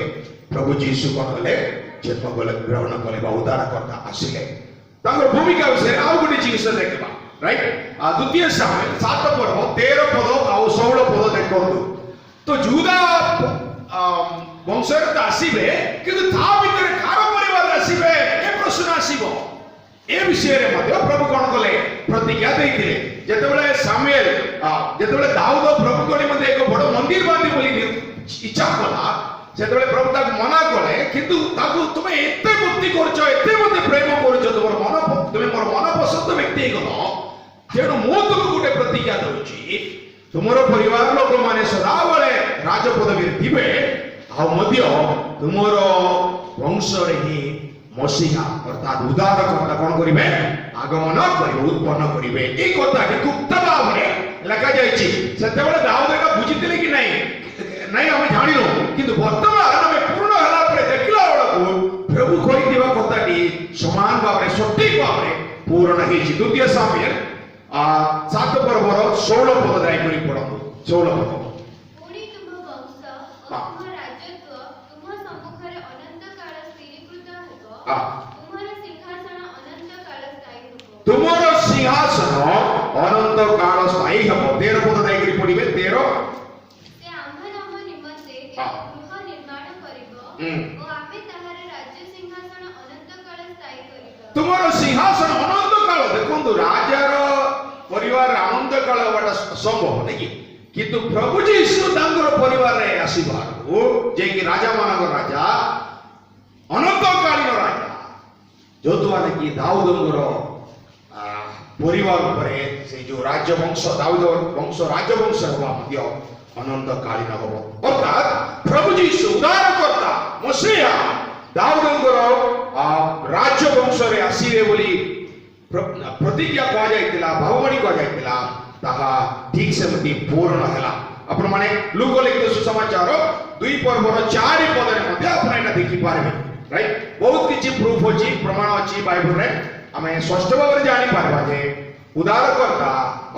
ପ୍ରଭୁ ଯୀଶୁ କଣ କଲେ ଜନ୍ମ କଲେ, ଗ୍ରହଣ କଲେ ବା ଉଦ୍ଧାରକର୍ତ୍ତା ଆସିଲେ। ତାଙ୍କର ଭୂମିକା ବିଷୟରେ ଆଉ ଗୋଟେ ଜିନିଷ ଦେଖିବା, ରାଇଟ୍? ଦ୍ୱିତୀୟ ସାମୁଏଲ 7 ପର୍ବ 13 ପଦ ଆଉ 16 ପଦ ଦେଖନ୍ତୁ। ତ ଯୁଦା ବଂଶରେ ତ ଆସିବେ, କିନ୍ତୁ ତା ଭିତରେ କାହାର ପରିବାର ଆସିବେ ଏ ପ୍ରଶ୍ନ ଆସିବ। ଏ ବିଷୟରେ ମଧ୍ୟ ପ୍ରଭୁ କଣ କଲେ ପ୍ରତିଜ୍ଞା ଦେଇଥିଲେ। ଯେତେବେଳେ ସାମୁଏଲ ଯେତେବେଳେ ଦାଉଦ ପ୍ରଭୁଙ୍କ ନିମନ୍ତେ ଏକ ବଡ ମନ୍ଦିର ବାନ୍ଧି ବୋଲି ଇଚ୍ଛା କଲା, ସେତେବେଳେ ପ୍ରଭୁ ତାକୁ ମନା କଲେ, କିନ୍ତୁ ତାକୁ ତୁମେ ଏତେ ଭକ୍ତି କରୁଛ, ଏତେ ମତେ ପ୍ରେମ କରୁଛ, ତୁମେ ମୋର ମନ ପସନ୍ଦ ବ୍ୟକ୍ତି ହେଇଗଲ, ତେଣୁ ମୁଁ ତୁମକୁ ଗୋଟେ ପ୍ରତିଜ୍ଞା ଦଉଛି, ତୁମର ପରିବାର ଲୋକମାନେ ସଦାବେଳେ ରାଜପଦବୀରେ ଥିବେ, ଆଉ ମଧ୍ୟ ତୁମର ବଂଶରେ ହିଁ ମସିହା ଅର୍ଥାତ୍ ଉଦ୍ଧାରକର୍ତ୍ତା କଣ କରିବେ ଆଗମନ କରିବେ, ଉତ୍ପନ୍ନ କରିବେ। ଏଇ କଥାଟି ଗୁପ୍ତ ଭାବରେ ଲେଖାଯାଇଛି। ସେତେବେଳେ ଦାଉଦ ଏଟା ବୁଝିଥିଲେ କି ନାଇଁ ଆମେ ଜାଣିନୁ, କିନ୍ତୁ ବର୍ତ୍ତମାନ ଆମେ ପୂର୍ଣ୍ଣ ହେଲା ପରେ ଦେଖିଲା ବେଳକୁ ପ୍ରଭୁ କହିଥିବା କଥାଟି ସମାନ ଭାବରେ ସଠିକ ଭାବରେ ପୂରଣ ହେଇଛି। ଦ୍ୱିତୀୟ ସାମୁଏଲ 7 ପର୍ବର 16 ପଦ ଯାଇକରି ପଢନ୍ତୁ। 16 ପଦ। ପୁଣି ତୁମ ବଂଶ ଓ ତୁମ ରାଜତ୍ୱ ତୁମ ସମ୍ମୁଖରେ ଅନନ୍ତ କାଳ ସ୍ଥିରୀକୃତ ହେବ। ତୁମର ସିଂହାସନ ଅନନ୍ତ କାଳ ସ୍ଥାୟୀ ହେବ। ତୁମର ସିଂହାସନ ଅନନ୍ତ କାଳ ସ୍ଥାୟୀ ହେବ। 13 ପଦ ଯାଇକରି ପଢିବେ। 13। ସେ ଆମ୍ଭମାନଙ୍କ ନିମନ୍ତେ ଏକ ଗୃହ ନିର୍ମାଣ କରିବ ଓ ଆମେ ତାହାର ରାଜ୍ୟ ସିଂହାସନ ଅନନ୍ତ କାଳ ସ୍ଥାୟୀ କରିବା। ତୁମର ସିଂହାସନ ଅନନ୍ତ କାଳ। ଦେଖନ୍ତୁ ରାଜାର ପରିବାର ଅନନ୍ତ କାଳ ହେବାଟା ସମ୍ଭବ ନାଇଁ, କିନ୍ତୁ ପ୍ରଭୁ ଯୀଶୁ ତାଙ୍କର ପରିବାରରେ ଆସିବାରୁ ଯିଏକି ରାଜା ମାନଙ୍କର ରାଜା, ଅନନ୍ତକାଳୀନ ରାଜା, ଯୋଉଦ୍ୱାରା କି ଦାଉଦଙ୍କର ପରିବାର ଉପରେ ସେ ଯୋଉ ରାଜବଂଶ ଦାଉଦ ବଂଶ ରାଜବଂଶ ହେବା ମଧ୍ୟ ଅନନ୍ତକାଳୀନ ହେବ। ଅର୍ଥାତ୍ ପ୍ରଭୁ ଯୀଶୁ ଉଦ୍ଧାରକର୍ତ୍ତା ମସିହା ଦାଉଦଙ୍କର ରାଜବଂଶରେ ଆସିବେ ବୋଲି ପ୍ରତିଜ୍ଞା କୁହାଯାଇଥିଲା, ଭଗବାନୀ କୁହାଯାଇଥିଲା, ତାହା ଠିକ ସେମିତି ପୂରଣ ହେଲା। ଆପଣମାନେ ଲୁକ ଲିଖିତ ସୁସମାଚାର 2 ପର୍ବର 4 ପଦରେ ମଧ୍ୟ ଆପଣ ଏଟା ଦେଖିପାରିବେ, ରାଇଟ୍? ବହୁତ କିଛି ପ୍ରୁଫ ଅଛି, ପ୍ରମାଣ ଅଛି ବାଇବଲରେ। ଆମେ ସ୍ପଷ୍ଟ ଭାବରେ ଜାଣିପାରିବା ଯେ ଉଦ୍ଧାରକର୍ତ୍ତା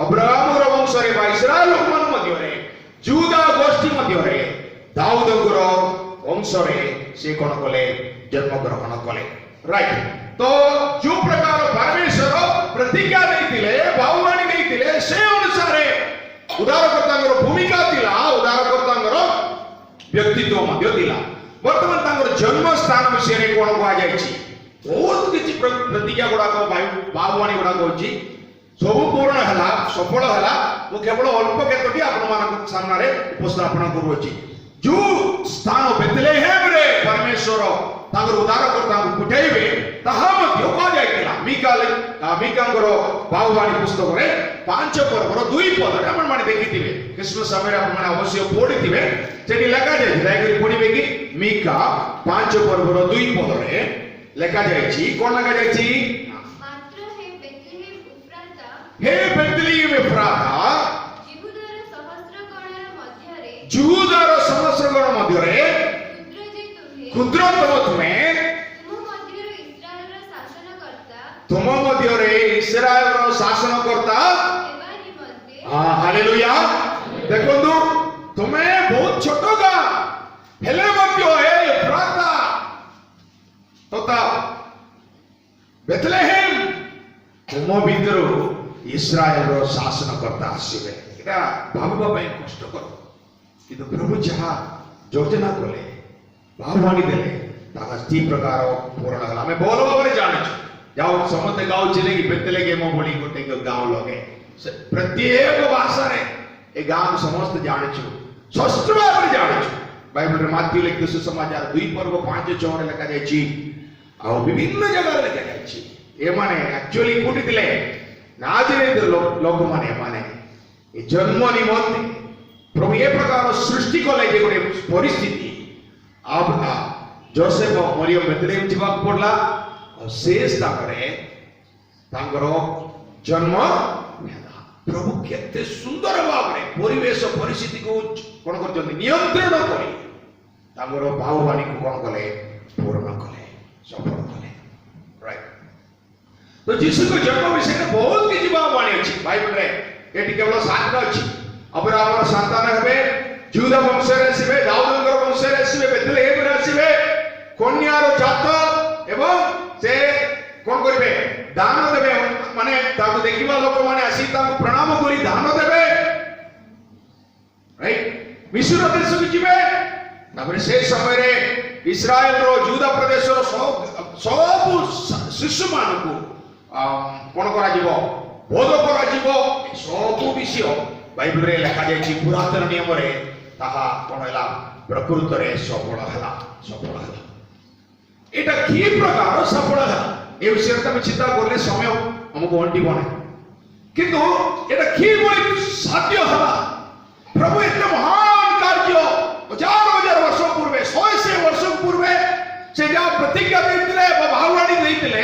ଅବ୍ରାହମର ବଂଶରେ ବା ଇସ୍ରାଏଲ ଲୋକମାନଙ୍କ ମଧ୍ୟରେ, ଯୁଦା ଗୋଷ୍ଠୀ ମଧ୍ୟରେ, ଦାଉଦଙ୍କର ବଂଶରେ ସେ କଣ କଲେ ଜନ୍ମଗ୍ରହଣ କଲେ, ରାଇଟ୍? ତ ଯୋଉ ପ୍ରକାର ପରମେଶ୍ୱର ପ୍ରତିଜ୍ଞା ଦେଇଥିଲେ, ବାହୁବାଣୀ ଦେଇଥିଲେ, ସେ ଅନୁସାରେ ଉଦ୍ଧାରକର୍ତ୍ତାଙ୍କର ଭୂମିକା ଥିଲା, ଉଦ୍ଧାରକର୍ତ୍ତାଙ୍କର ବ୍ୟକ୍ତିତ୍ୱ ମଧ୍ୟ ଥିଲା। ବର୍ତ୍ତମାନ ତାଙ୍କର ଜନ୍ମସ୍ଥାନ ବିଷୟରେ କଣ କୁହାଯାଇଛି? ବହୁତ କିଛି ପ୍ରତିଜ୍ଞା ଗୁଡାକ ବାହୁବାଣୀ ଗୁଡାକ ଅଛି, ସବୁ ପୂରଣ ହେଲା, ସଫଳ ହେଲା। ମୁଁ କେବଳ ଅଳ୍ପ କେତୋଟି ଆପଣମାନଙ୍କ ସାମ୍ନାରେ ଉପସ୍ଥାପନ କରୁଅଛି। ଯୋଉ ସ୍ଥାନ ବେଥଲେହେମରେ ପରମେଶ୍ୱର ତାଙ୍କର ଉଦ୍ଧାରକର୍ତ୍ତାଙ୍କୁ ପଠାଇବେ, ତାହା ମଧ୍ୟ କୁହାଯାଇଥିଲା ମିକାଙ୍କର ବାହୁବାଣୀ ପୁସ୍ତକରେ 5 ପର୍ବର 2 ପଦରେ ଆପଣମାନେ ଦେଖିଥିବେ। ଖ୍ରୀଷ୍ଟମାସ ସମୟରେ ଆପଣମାନେ ଅବଶ୍ୟ ପଢିଥିବେ, ସେଠି ଲେଖାଯାଇଛି, ଦୟାକରି ପଢିବେ କି? ମିକା 5 ପର୍ବର 2 ପଦରେ ଲେଖାଯାଇଛି, କଣ ଲେଖାଯାଇଛି? ମାତ୍ର ହେ ବେଥଲେହେମ ଏଫ୍ରାତା, ହେ ବେଥଲେହେମ ଏଫ୍ରାତା, ଜିହୁଦାର ସହସ୍ରଗଣ ମଧ୍ୟରେ କ୍ଷୁଦ୍ରତମ ତୁମେ, ତୁମ ମଧ୍ୟରେ ଇସ୍ରାଏଲର ଶାସନକର୍ତ୍ତା ହାଲେଲୁୟା। ଦେଖନ୍ତୁ, ତୁମେ ବହୁତ ଛୋଟ ଗାଁ ହେଲେ ମଧ୍ୟ ହେ ଏଫ୍ରାତା ତଥା ବେଥଲେହେମ, ତୁମ ଭିତରୁ ଇସ୍ରାଏଲର ଶାସନକର୍ତ୍ତା ଆସିବେ। এটা ଭାବିବା ପାଇଁ କଷ୍ଟକର, କିନ୍ତୁ ପ୍ରଭୁ ଯାହା ଯୋଜନା କଲେ, ବାହୁବାଣୀ ଦେଲେ, ତାହା ଠିକ ପ୍ରକାର ପୂରଣ ହେଲା। ଆମେ ଭଲ ଭାବରେ ଜାଣିଛୁ, ଯାଉ ସମସ୍ତେ ଗାଉଥିଲେ କି ବେଥଲେହେମ ବୋଲି ଗୋଟେ ଗାଁ ଲଗେ, ପ୍ରତ୍ୟେକ ଭାଷାରେ ଏ ଗାଁକୁ ସମସ୍ତେ ଜାଣିଛୁ, ସ୍ପଷ୍ଟ ଭାବରେ ଜାଣିଛୁ। ବାଇବଲରେ ମାଥ୍ୟୁ ଲିଖିତ ସୁସମାଚାର 2 ପର୍ବ 5-6 ଲେଖାଯାଇଛି, ଆଉ ବିଭିନ୍ନ ଜାଗାରେ ଲେଖାଯାଇଛି। एमाने एक्चुअली कोठी थिले नाजरेत लोक माने माने ए जन्म निमंते प्रभु ए प्रकार सृष्टि कले जे गोटे परिस्थिति अब जोसेफ मरियम बेथलेहेम जीवा पड़ला और शेष ताकरे तांकर जन्म प्रभु केते सुंदर भाव रे परिवेश परिस्थिति को कोन करजन नियंत्रण करी तांकर भाववाणी को कोन कले पूर्ण कले सफल कले राइट तो यीशु को जन्म विषय में बहुत किछि भाववाणी अछि बाइबल रे एटी केवल 7 अछि अब्राहम संतान हेबे जुदा वंश रे आसीबे दाऊदଙ୍କର वंश रे आसीबे बेथलेहेम रे आसीबे कन्यार जात एवं से कोन करबे दान देबे माने ताको देखिबा लोक माने आसी ताको प्रणाम करी दान देबे राइट मिस्र देश को जिबे तापर से समय रे इस्राएल रो जुदा प्रदेश रो सब शिशु मान को कोन करा जिवो बोध करा जिवो सब विषय बाइबल रे लिखा जाय छि पुरातन नियम रे ताहा कोन हला प्रकृत रे सफल हला एटा की प्रकार सफल हला ए विषय में चिंता करले समय हमको अंटी बने किंतु एटा की बोली साध्य हला प्रभु एते महान कार्य हजार वर्ष पूर्वे 100 वर्ष पूर्वे से जा प्रतिज्ञा देथिले भाववाणी देथिले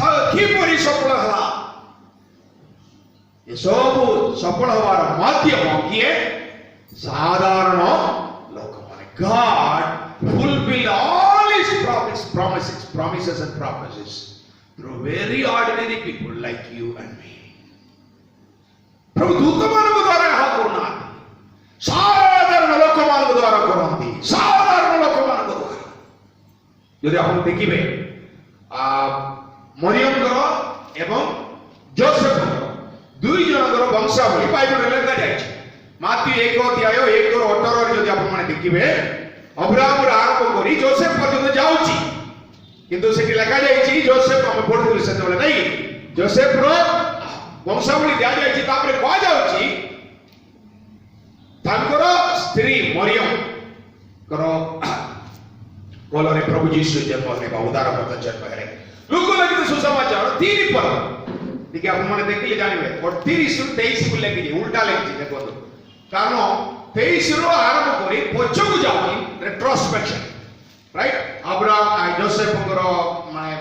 था की बोली सफल हला ये सब सफल हवार माध्यम किए साधारण लोक माने God fulfill all his promises and prophecies through very ordinary people like you and me. प्रभु दूत मानव द्वारा यह करना साधारण लोक मानव द्वारा करती साधारण लोक मानव द्वारा यदि आप देखिबे मरियम घर एवं जोसेफ दुई जनकर वंशावली बाइबल रे लिखा जाय छै माथी 1 अध्याय 1:18 यदि आप माने देखिबे अब्राहम आरंभ करी जोसेफ पर्यंत जाउची किंतु सेठी लिखा जाय छी जोसेफ हम पढुली सेते बेले नै जोसेफ रो वंशावली दिया जाय छी तापरे कह जाउची तांकर स्त्री मरियम करो कोलरे प्रभु यीशु जन्म ने उदार पद जन्म है लोक लगे सुसमाचार 3 पर देखिए आप माने देखिले जानिबे 32 23 को लेके उल्टा लेके देखो कारण 23 रो आरंभ करी पछकु जाउची रेट्रोस्पेक्शन राइट अब्राहम जोसेफ को माने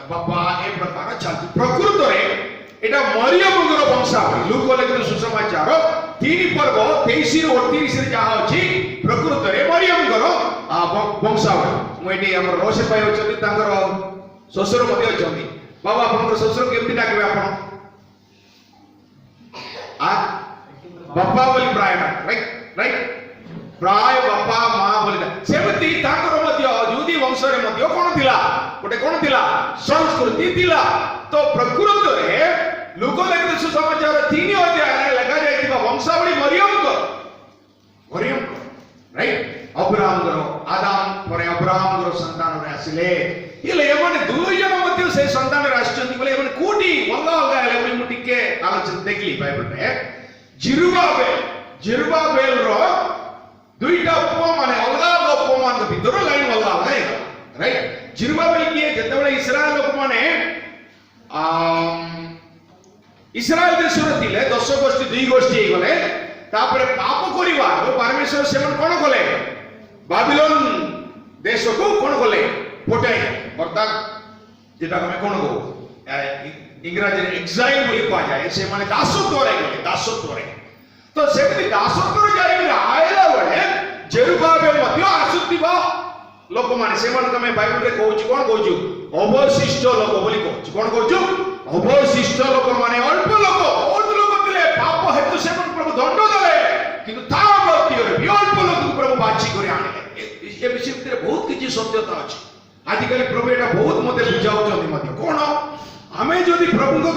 बापा ए प्रकार चलती प्रकृत रे एटा मरियम को वंशावली लोक लगे सुसमाचार 3 पर्व 23 रो 38 रे जहा अछि प्रकृत रे मरियम को वंशावली मोइटी हमर रोसे पाइ होचती तांकर ससुर मध्ये होचती बाबा आपनकर ससुर केमति डाकबे आपन आ बापा बोली प्राय राइट प्राय बापा मां बोली सेमति ताकर मध्ये जुदी वंश रे मध्ये कोन थिला गोटे कोन थिला संस्कृति थिला तो प्रकृत रे लोक लगे सुसमाचार 3 अध्याय लगा जायतिबा वंशावली मरियम को राइट अब्राहम को आदम परे अब्राहम को संतान रे आसिले इले एमने दुई जन मध्ये से संतान रे आछथि बोले एमने कोटी अलगा अलगा हेले बोली मु टिके आलोचना देखली बाइबल रे जिरुबाबेल रो दुईटा उपमा माने अलगा अलगा उपमा के भीतर लाइन अलगा अलगा राइट जिरुबाबेल किए जेतेबेले इस्राएल लोक माने इस्राएल देश रे थिले 10 गोष्ठी 2 गोष्ठी हे गले तापरे पाप करिवा परमेश्वर सेवन कोन कले बाबिलोन देश को कोन कले पटाई अर्थात जेटा हमें कोन को इंग्रजी रे एक्साइल बोली कहा जाय से माने दासत्व रे गले दासत्व रे तो सेति दासत्व रे जाय आइला बळे जेरुबाबेल मध्ये आसुतिबा लोक माने से मन तमे बाइबल रे कहूची कोन कहूची अवशिष्ट लोक बोली कहूची कोन कहूची अवशिष्ट लोक माने अल्प लोक बहुत लोक थिले पाप हेतु से मन प्रभु दंड देले किंतु ता मध्य रे अल्प लोक प्रभु बाची करे आनिले ए विषय भितर बहुत किछि सत्यता अछि आजिकल प्रभु एटा बहुत मते बुझाउछथि मते कोन हमें जदि प्रभु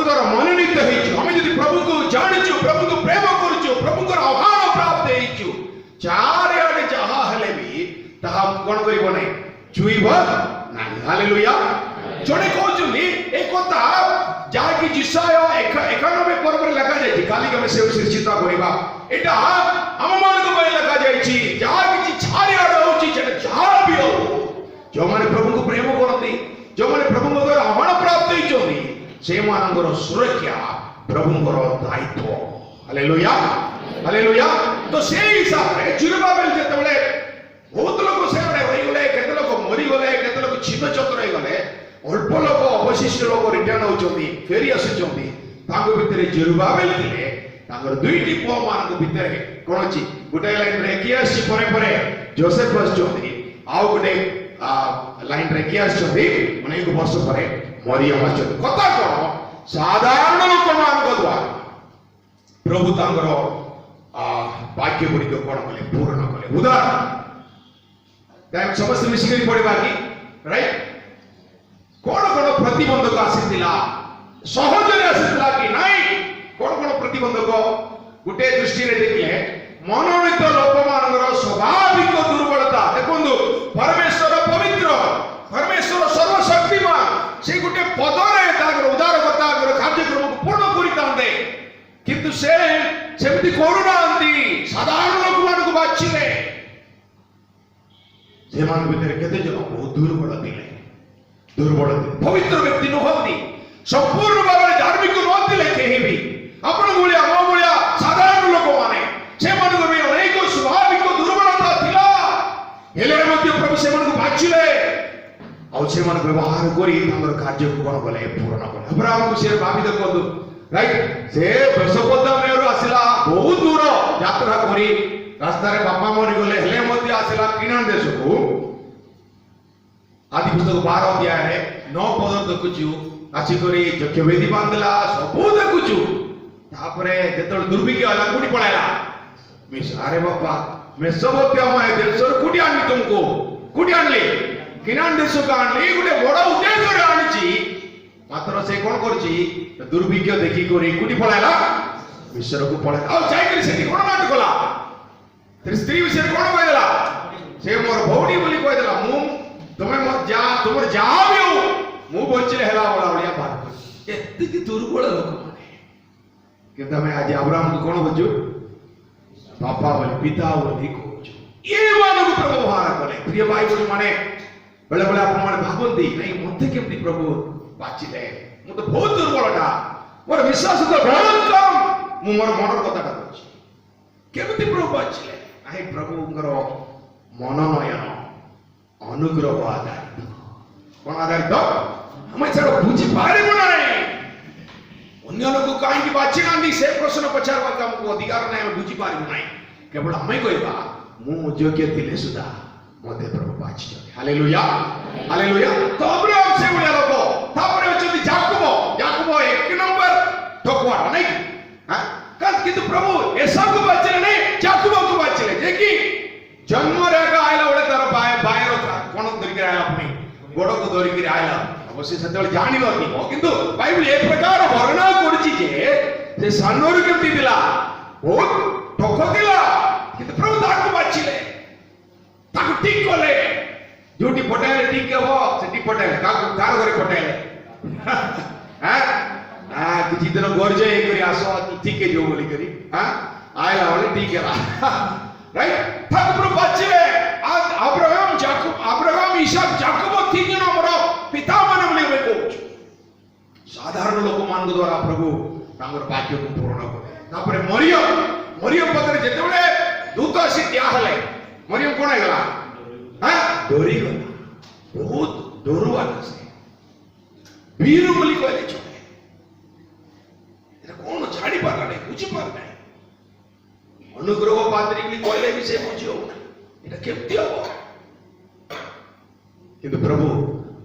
द्वारा मनोनीत हेचु हमें जदि प्रभु को जानिचु प्रभु को प्रेम करचु प्रभु को आह्वान प्राप्त हेचु चार आडे जहा हेले भी ताहा कोन करिवो नै छुइबो नाही हालेलुया जोडे कहउछुनी ए कथा जहा कि जिसाय 91 पर्व रे लगा जाय काली के से चिंता करिबा एटा हम मान को पय लगा जाय छी जहा कि चार आडे होची जे जहा भी हो जो माने प्रभु को प्रेम करती जो माने प्रभु द्वारा से मानकर सुरक्षा प्रभुଙ୍କର दायित्व। Hallelujah hallelujah. तो से हिसाब रे जुरुबाबेल जेतेबेले बहुत लोग से होई गले, केते लोग मरि गले, केते लोग छिन्न चक्र होई गले, अल्प लोग अवशिष्ट लोग रिटर्न होचोंती, फेरी आसुचोंती। तांको भितरे जुरुबाबेल थिले, तांकर दुईटी पुआ मानक भितरे कोन अछि गुटे लाइन रे कियास परे परे जोसेफ आसुचोंती, आउ गुटे लाइन रे कियास चोंती अनेक वर्ष परे मरियम आसुचोंती। कथा कोन साधारण लोक मानक द्वारा प्रभु तांकर वाक्य गुड़िक कौन कले पूर्ण कले। उदाहरण समस्त मिशिक पढ़ा कि राइट कौन कौन प्रतिबंधक आसीला सहजरे आसीला कि नहीं कौन कौन प्रतिबंधक गोटे दृष्टि देखिए मनोनीत लोक मान स्वाभाविक दुर्बलता देखु परमेश्वर पवित्र परमेश्वर सर्वशक्तिमान से गोटे पदरे उदारकता कार्यक्रम को पूर्ण करते किंतु से सेमती करूनांती साधारण लोक मानक बाछिले से मान भितर केते जन बहुत दुर्बल थिले पवित्र व्यक्ति नहंती संपूर्ण भाव धार्मिक नथिले केही भी आपण गुलिया मो गुलिया साधारण लोक माने से मानक भी अनेक स्वाभाविक दुर्बलता थिला हेले मध्ये प्रभु से मानक बाछिले और से मान व्यवहार करी हमर कार्य को कोन कले पूर्ण कले। अब्राहम को से भाबी देखो राइट से मेसोपोटामिया आसिला बहुत दूर यात्रा करी रास्ता रे बापा मरि गले हेले मध्ये आसिला किनान देश को आदि पुस्तक 12 अध्याय रे 9 पद देखुछु आसी करी जक्ष वेदी बांधला सब देखुछु तापरे जेतल दुर्भिक्ष आला कुटी पळायला मिस अरे बापा मेसोपोटामिया देश कुटी आनी तुमको कुटी आनले किनान देश का आनले गुटे बड़ उद्देश्य रे आनीची मात्र से कोन करछि दुर्भिक्ष देखि करी कुटी पळायला मिश्र को पळाय आ जाय करी सेठी कोन नाटक कला तेरी स्त्री विषय कोन कहला से मोर भौणी बोली कहला मु तुमे मत जा तुमर जाबियो मु बचले हला वाला वालिया बात एत्ते की दुर्बल लोक माने कि तमे आज अब्राहम को कोन बजु पापा बोली पिता बोली कहछु ये मानव प्रभु व्यवहार कले। प्रिय भाई बोली माने बेले बेले आपण माने भाबंती नहीं मते केमती प्रभु बाचिले मु तो बहुत दुर्बलटा मोर विश्वास तो बहुत कम मु मोर मनर कथाटा कहछि केमती प्रभु बाचिले आई प्रभुଙ୍କର मनोनयन अनुग्रह आधारित कोन आधारित हमें छाड़ बुझी पारिबो नाही अन्य लोक काहे बाछि नांदी से प्रश्न पचारवा का हमको अधिकार नाही हम बुझी पारिबो नाही केवल हमें कहबा मु योग्य थिले सुधा मते प्रभु बाछि हालेलुया हालेलुया। तो अब्राहम से उड़िया लोक तापरे अछति याकूब एक नंबर ठोकवा नहीं हां कद किंतु प्रभु ऐसा को बाचिले नहीं याकूब को बाचिले जे कि जन्म रेखा आइला ओले तार बायर कोन धरिक आइला अपनी गोड़ को धरिक आइला अवश्य सतेबेले जानि नथिबो किंतु बाइबल एक प्रकार वर्णना करछि जे से सानोर केमति दिला बहुत ठोक दिला किंतु प्रभु ताको बाचिले ताको ठीक कले जोटी पटाइले ठीक हो सेठी पटाइले कार घरे पटाइले हां किछि दिन गोरजे करी आसो ठीक है जो बोली करी हां आइला वाले ठीक है राइट ताको प्रभु बाचिले अब्राहम इसहाक याकूब तीन जन हमर पिता माने बोली कहू साधारण लोक मान द्वारा प्रभु तांगर वाक्य को पूर्ण करे। तापरे मरियम पत्रे जेतेबेले दूत आसी दिया हले मरियम कोन हेला हां डोरी गला बहुत डरुआ से वीर बोली कहले छोटे एटा कोन छाड़ी पारला नहीं बुझी पार नहीं अनुग्रह पात्री बोली कहले भी से बुझियो एटा केमती हो किंतु प्रभु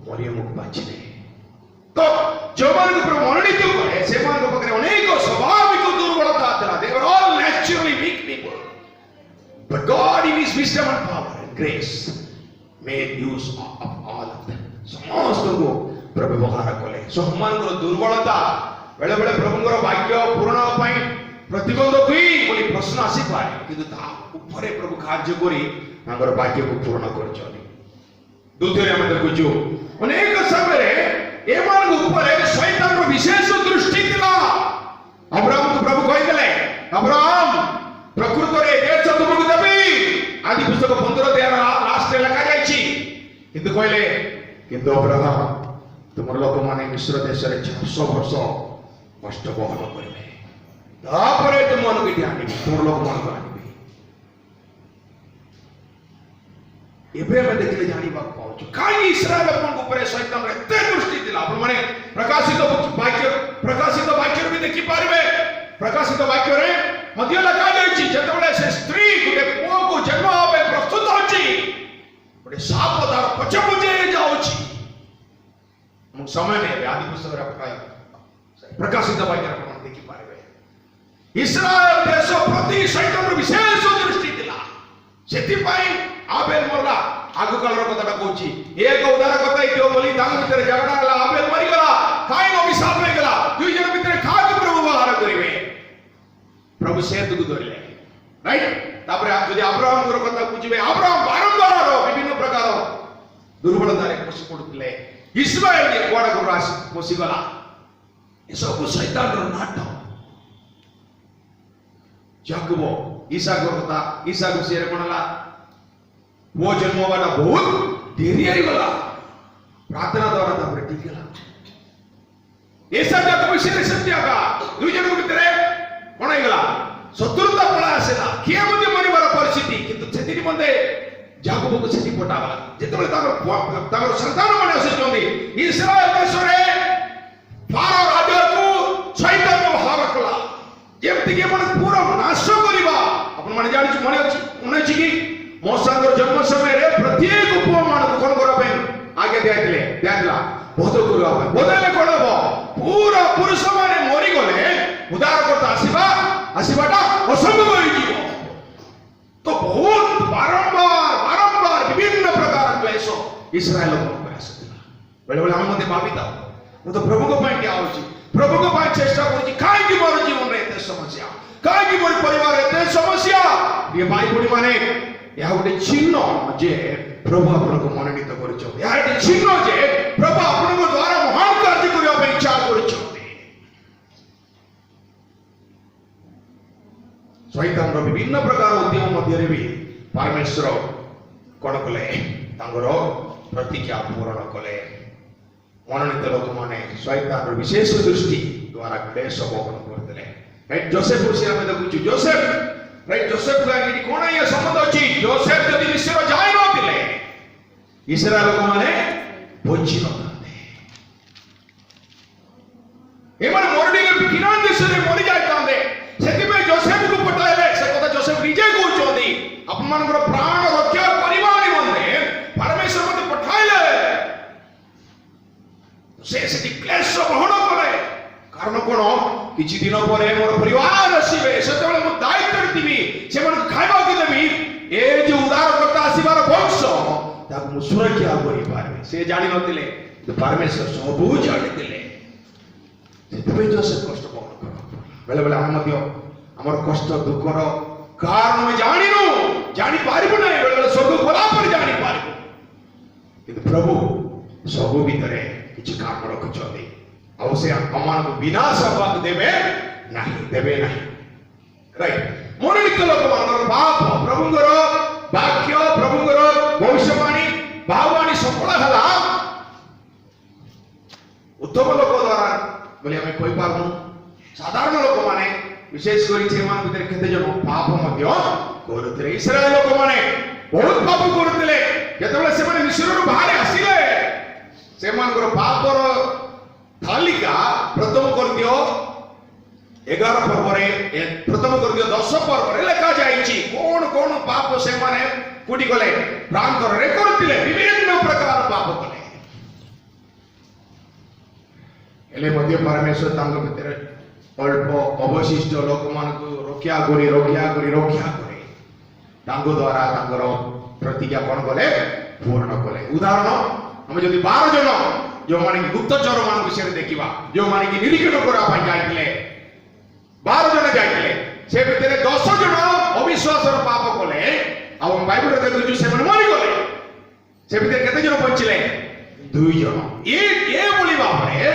मरियम को बाचिले। तो जो मान को प्रभु मनोनीत करे से मान को पकड़े अनेक स्वाभाविक दुर्बलता था they were all naturally weak people but God in his wisdom and power and grace made use of all of them समस्त को प्रभु व्यवहार कले। सो मान को दुर्बलता बेले बेले प्रभुଙ୍କର वाक्य पूर्ण ପାଇଁ प्रतिबंधक हुई बोली प्रश्न आसी पारे किंतु ता ऊपर प्रभु कार्य करी तांगर वाक्य को पूर्ण करछनी। दूसरे हम देखुछु अनेक समय ए मान ऊपर शैतान को विशेष दृष्टि दिला अब्राहम को प्रभु कहि देले अब्राहम प्रकृत रे देश तुमको देबी आदि पुस्तक 15 अध्याय लास्ट रे लिखा जायछि किंतु कहले किंतु अब्राहम तुम लोक मैंने मिश्र देश 400 वर्ष कष्ट बहन करेंगे तापर तुम मन की आने तुम लोक मन को आने एबे में देखले जानिबा पाउछु काई इस्राएल लोकन ऊपर शैतान रे एते दृष्टि दिला आपण माने प्रकाशित वाक्य भी देखि पारबे प्रकाशित वाक्य रे मध्य लगा जायछि जतबेले से स्त्री गुटे पुओ को जन्म होबे प्रस्तुत होछि गुटे साप तार पछे पछे जाउछि मु समय ने आदि पुस्तक रे पकाय प्रकाशित वाक्य रे आपण देखि पारबे इस्राएल देश प्रति शैतान रो विशेष दृष्टि दिला सेति पई आबेल मरला आगु कालर कथाटा कहूची एक उदार कथा इतो बोली तांग भितर झगड़ा हला आबेल मरि गला काइन अभिशाप होई गला दुई जन भितर खाक प्रभु बाहर करिवे प्रभु सेतु को धरले राइट तापर आप जदि अब्राहम रो कथा बुझिबे अब्राहम बारंबार विभिन्न प्रकार दुर्बलता रे पसी पडुतले इस्राएल के कोडा को रास पसी गला ए सब शैतान रो नाटक याकूब ईसाक रो कथा ईसाक विषय रे कोनला वो जन्म वाला बहुत देरी आई गला प्रार्थना द्वारा तापर ठीक गला ऐसा जब विषय सत्य का दुई जन भितर कोन आई गला शत्रुता पळा आसेला किए मध्ये मरिबार परिस्थिति किंतु सेति मध्ये याकूब को सेति पटावा जेतबे ताकर संतान माने आसेचोंदी इस्राएल देश रे फारो राजा को शैतान बाहर कला जेमति के मन पूरा नाश करिबा अपन माने जानि मने अछि कि मोसांगर जन्म समय रे प्रत्येक उपमान को कोन करा पे आगे दियातला बोध करबा पे बोधले कोडबो पूरा पुरुष माने मरि गले उदार करता आसीबाटा असंभव होई जीवो तो बहुत बारंबार विभिन्न प्रकार क्लेश इस्राएल को प्रयास दिला बेले बेले हम मते भाबिता वो तो प्रभु को पाई क्या होची प्रभु को पाई चेष्टा करची काई की मोर जीवन रे एते समस्या काई की मोर परिवार रे एते समस्या ये भाई बुढ़ी माने यह गोटे चिन्ह जे प्रभु आपनको मनोनीत करछथि यह गोटे चिन्ह जे प्रभु आपनको द्वारा महान कार्य करिया पे इच्छा करछथि शैतान रो विभिन्न प्रकार उद्यम मध्य रे भी परमेश्वर कोन कले तांगर प्रतिज्ञा पूर्ण कले मनोनीत लोक माने शैतान रो विशेष दृष्टि द्वारा क्लेश भोगन करतले राइट जोसेफ से हम देखु जोसेफ राइट जोसेफ का ये कोन ये संबंध अछि जोसेफ जदि मिस्र जाय नथिले इस्राएल लोक माने बोझि नथाते एमन मोरडी के किनान देश रे मरि जाय तांदे सेति में जोसेफ को पटाइले से कथा जोसेफ निजे कहउचोंदी अपन मानकर प्राण रक्षा परिवार निमंते परमेश्वर मते पठाइले से सेति क्लेश बहन करे कारण कोन किछि दिन परे मोर परिवार आसीबे सेतेबेले मो दायित्व दिबी से मन खाइबा के देबी ए जे उदार करता आसीबार वंश ताकु मु सुरक्षा करि पारबे से जानि नथिले तो परमेश्वर सबु जानि दिले सेतेबे जोसेफ कष्ट बहन कर बेले बेले हम मध्य हमर कष्ट दुखर कारण में जानि पारिबो नै बेले बेले सब कोला पर जानि पारिबो किंतु प्रभु सबु भीतरे किछि काम रखुछथि और से अमान को विनाश पाक देवे नहीं राइट मनोनीत लोक मानकर पाप प्रभुंगर वाक्य प्रभुंगर भविष्यवाणी भाववाणी सफल हला उत्तम लोक द्वारा बोले हमें कोई पारनु साधारण लोक माने विशेष करी से मान भीतर केते जन पाप मध्य करथले इस्राएल लोक माने बहुत पाप करथले जेतबेले से माने मिस्र रो बाहर आसीले से मानकर पापर तालिका प्रथम कर दियो 11 पर्व रे प्रथम कर दियो 10 पर्व रे लिखा जाईची कोन कोन पाप से माने कुडी गले प्रांतर रे करथिले विभिन्न प्रकार पाप कले एले मध्य परमेश्वर तांग भितर अल्प अवशिष्ट लोक मान को रक्षा करे तांग द्वारा तांगर प्रतिज्ञा कोन गले पूर्ण कले उदाहरण हम जदि 12 जन जो माने गुप्तचर मान विषय देखिबा जो माने कि निरीक्षण करा पाई जाइले 12 जन जाइले से भितरे 10 जन अविश्वास रो पाप कले आ बाइबल रे देखु से मन मरि गले से भितरे केते जन बचिले 2 जन ए बोली बापरे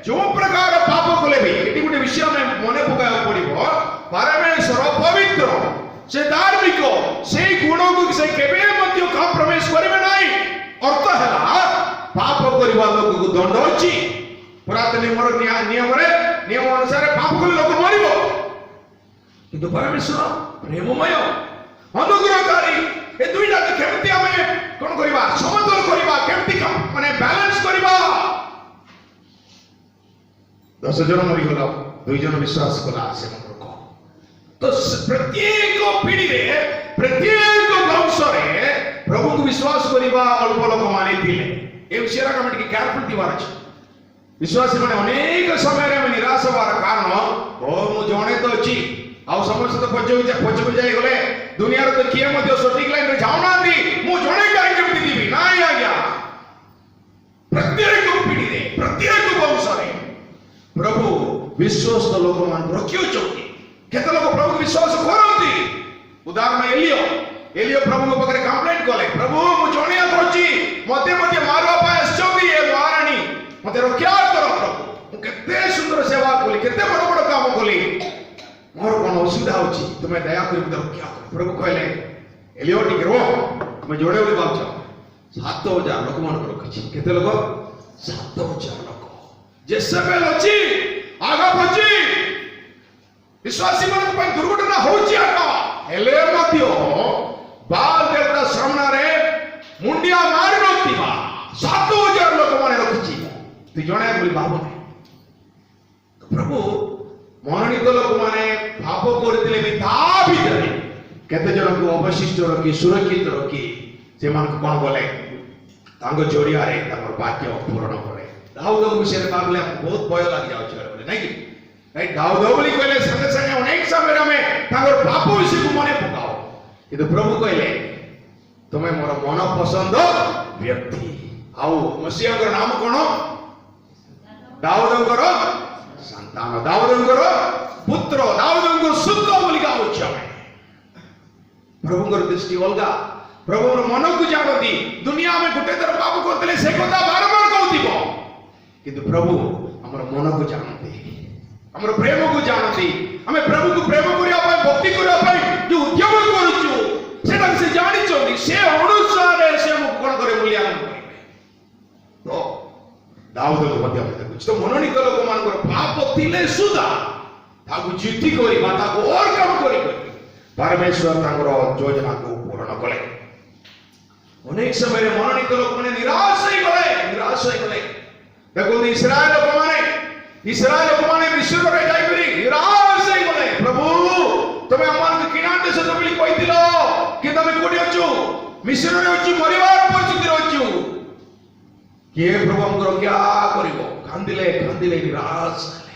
जो प्रकार पाप कले भी एटी गुटे विषय में मने पकाय पड़िबो परमेश्वर पवित्र से धार्मिक से गुण को से केबे मध्य का प्रवेश करिवे नाही अर्थ हला पाप କରିବା ଲୋକକୁ ଦଣ୍ଡ ଅଛି। ପୁରାତନ ନିୟମ ଅନୁସାରେ ପାପ କଲେ ଲୋକ ମରିବ, କିନ୍ତୁ ପରମେଶ୍ୱର ପ୍ରେମମୟ ଅନୁଗ୍ରହକାରୀ। ଏ ଦୁଇଟାକୁ କେମିତି ଆମେ କଣ କରିବା, ସମତଳ କରିବା, କେମିତି ମାନେ ବାଲାନ୍ସ କରିବା। 10 ଜଣ ମରିଗଲା, 2 ଜଣ ବିଶ୍ୱାସ କଲା ସେମାନଙ୍କର କଣ। ତ ପ୍ରତ୍ୟେକ ପିଢ଼ିରେ ପ୍ରତ୍ୟେକ ବଂଶରେ ପ୍ରଭୁଙ୍କୁ ବିଶ୍ୱାସ କରିବା ଅଳ୍ପ ଲୋକମାନେ ଥିଲେ। ଏ ବିଷୟରେ ଆମେ ଟିକେ କେୟାରଫୁଲ ଥିବାର ଅଛି। ବିଶ୍ୱାସୀ ମାନେ ଅନେକ ସମୟରେ ଆମେ ନିରାଶ ହେବାର କାରଣ, ମୁଁ ଜଣେ ତ ଅଛି ଆଉ ସମସ୍ତେ ତ ପଛକୁ ଯାଇଗଲେ, ଦୁନିଆରେ ତ କିଏ ମଧ୍ୟ ସଠିକ ଲାଇନରେ ଯାଉନାହାନ୍ତି, ମୁଁ ଜଣେ କାହିଁ କେମିତି ଯିବି? ନାଇଁ ଆଜ୍ଞା, ପ୍ରତ୍ୟେକ ପିଢ଼ିରେ ପ୍ରତ୍ୟେକ ବଂଶରେ ପ୍ରଭୁ ବିଶ୍ୱସ୍ତ ଲୋକମାନଙ୍କୁ ରଖିଅଛନ୍ତି। କେତେ ଲୋକ ପ୍ରଭୁ ବିଶ୍ୱାସ କରନ୍ତି। ଉଦାହରଣ ଏଲିୟ ପ୍ରଭୁଙ୍କ ପାଖରେ କମ୍ପ୍ଲେନ କଲେ, ପ୍ରଭୁ ମୁଁ ଜଣିଆ କରୁଛି, ମତେ ମାରିବା ପାଇଁ ଆସିଛନ୍ତି ଏ ମହାରାଣୀ, ମତେ ରକ୍ଷା କର ପ୍ରଭୁ। ମୁଁ କେତେ ସୁନ୍ଦର ସେବା କଲି, କେତେ ବଡ଼ ବଡ଼ କାମ କଲି, ମୋର କଣ ଅସୁବିଧା ହଉଛି, ତୁମେ ଦୟାକରି ମତେ ରକ୍ଷା କର। ପ୍ରଭୁ କହିଲେ, ଏଲିୟ ଟିକେ ରୁହ, ତୁମେ ଜଣେ ବୋଲି ଭାବୁଛ, 7,000 ଲୋକମାନଙ୍କୁ ରଖିଛି। କେତେ ଲୋକ? 7,000 ଲୋକ। ଜେସବେଲ ଅଛି, ଆଘାତ ଅଛି, ବିଶ୍ୱାସୀ ମାନଙ୍କ ପାଇଁ ଦୁର୍ଘଟଣା ହଉଛି ଆଗ, ହେଲେ ମଧ୍ୟ ବାଲ ଦେବତା ସାମ୍ନାରେ ମୁଣ୍ଡିଆ ମାରି ନଥିବା 7,000 ଲୋକମାନେ ରଖିଛି। ତୁ ଜଣେ ବୋଲି ଭାବୁନି। ପ୍ରଭୁ ମନୋନୀତ ଲୋକମାନେ ପାପ କରିଥିଲେ ବି ତା ଭିତରେ କେତେ ଜଣଙ୍କୁ ଅବଶିଷ୍ଟ ରଖି ସୁରକ୍ଷିତ ରଖି ସେମାନଙ୍କୁ କଣ କଲେ, ତାଙ୍କ ଜରିଆରେ ତାଙ୍କର ବାକ୍ୟ ପୂରଣ କଲେ। ଦାଉଦଙ୍କ ବିଷୟରେ ଭାବିଲେ ବହୁତ ଭୟ ଲାଗି ଯାଉଛି ନାଇଁ କି? ଦାଉଦ ବୋଲି କହିଲେ ସାଙ୍ଗେ ସାଙ୍ଗେ ଅନେକ ସମୟରେ ଆମେ ତାଙ୍କର ପାପ ବିଷୟକୁ ମନେ ପକାଉ, କିନ୍ତୁ ପ୍ରଭୁ କହିଲେ ତୁମେ ମୋର ମନ ପସନ୍ଦ ବ୍ୟକ୍ତି। ଆଉ ମସିହାଙ୍କର ନାମ କଣ? ଦାଉଦଙ୍କର ସନ୍ତାନ, ଦାଉଦଙ୍କର ପୁତ୍ର, ଦାଉଦଙ୍କର ସୁତ ବୋଲି ଗାଉଛୁ ଆମେ। ପ୍ରଭୁଙ୍କର ଦୃଷ୍ଟି ଅଲଗା, ପ୍ରଭୁଙ୍କର ମନକୁ ଜାଣନ୍ତି। ଦୁନିଆ ଆମେ ଗୋଟେ ଥର ପାପ କରିଥିଲେ ସେ କଥା ବାରମ୍ବାର କହୁଥିବ, କିନ୍ତୁ ପ୍ରଭୁ ଆମର ମନକୁ ଜାଣନ୍ତି, ଆମର ପ୍ରେମକୁ ଜାଣନ୍ତି। ଆମେ ପ୍ରଭୁକୁ ପ୍ରେମ କରିବା ପାଇଁ, ଭକ୍ତି କରିବା ପାଇଁ ଯୋଉ ଉଦ୍ୟମ କରୁଛୁ ସେଟା ସେ ଜାଣିଛନ୍ତି। ସେ ଅନୁସାରେ ସେ ଆମକୁ କଣ করে ମୂଲ୍ୟାୟନ କରିବେ। ତ ଦାଉଦଙ୍କୁ ମଧ୍ୟ ଆମେ ଦେଖୁଛୁ। ତ ମନୋନୀତ ଲୋକମାନଙ୍କର ପାପ ଥିଲେ ସୁଦ୍ଧା ତାକୁ ଜିତି କରିବା, ତାକୁ ଓଭରକମ୍ କରି ପରମେଶ୍ୱର ତାଙ୍କର ଯୋଜନାକୁ ପୂରଣ କଲେ। ଅନେକ ସମୟରେ ମନୋନୀତ ଲୋକମାନେ ନିରାଶ ହେଇଗଲେ। ଦେଖନ୍ତୁ ଇସ୍ରାଏଲ ଲୋକମାନେ ମିଶ୍ରରେ ଯାଇକରି ନିରାଶ ହେଇଗଲେ। ପ୍ରଭୁ ତମେ ଆମମାନଙ୍କୁ କିଣାଣ ଦେଶ ବୋଲି କହିଥିଲ, କିନ୍ତୁ ଆମେ କୋଉଠି ଅଛୁ? ମିଶ୍ରରେ ଅଛୁ, ମରିବାର ପରିସ୍ଥିତିରେ ଅଛୁ। କିଏ ପ୍ରଭୁ ଆମକୁ ରକ୍ଷା କରିବ? କାନ୍ଦିଲେ ନିରାଶ ହେଲେ।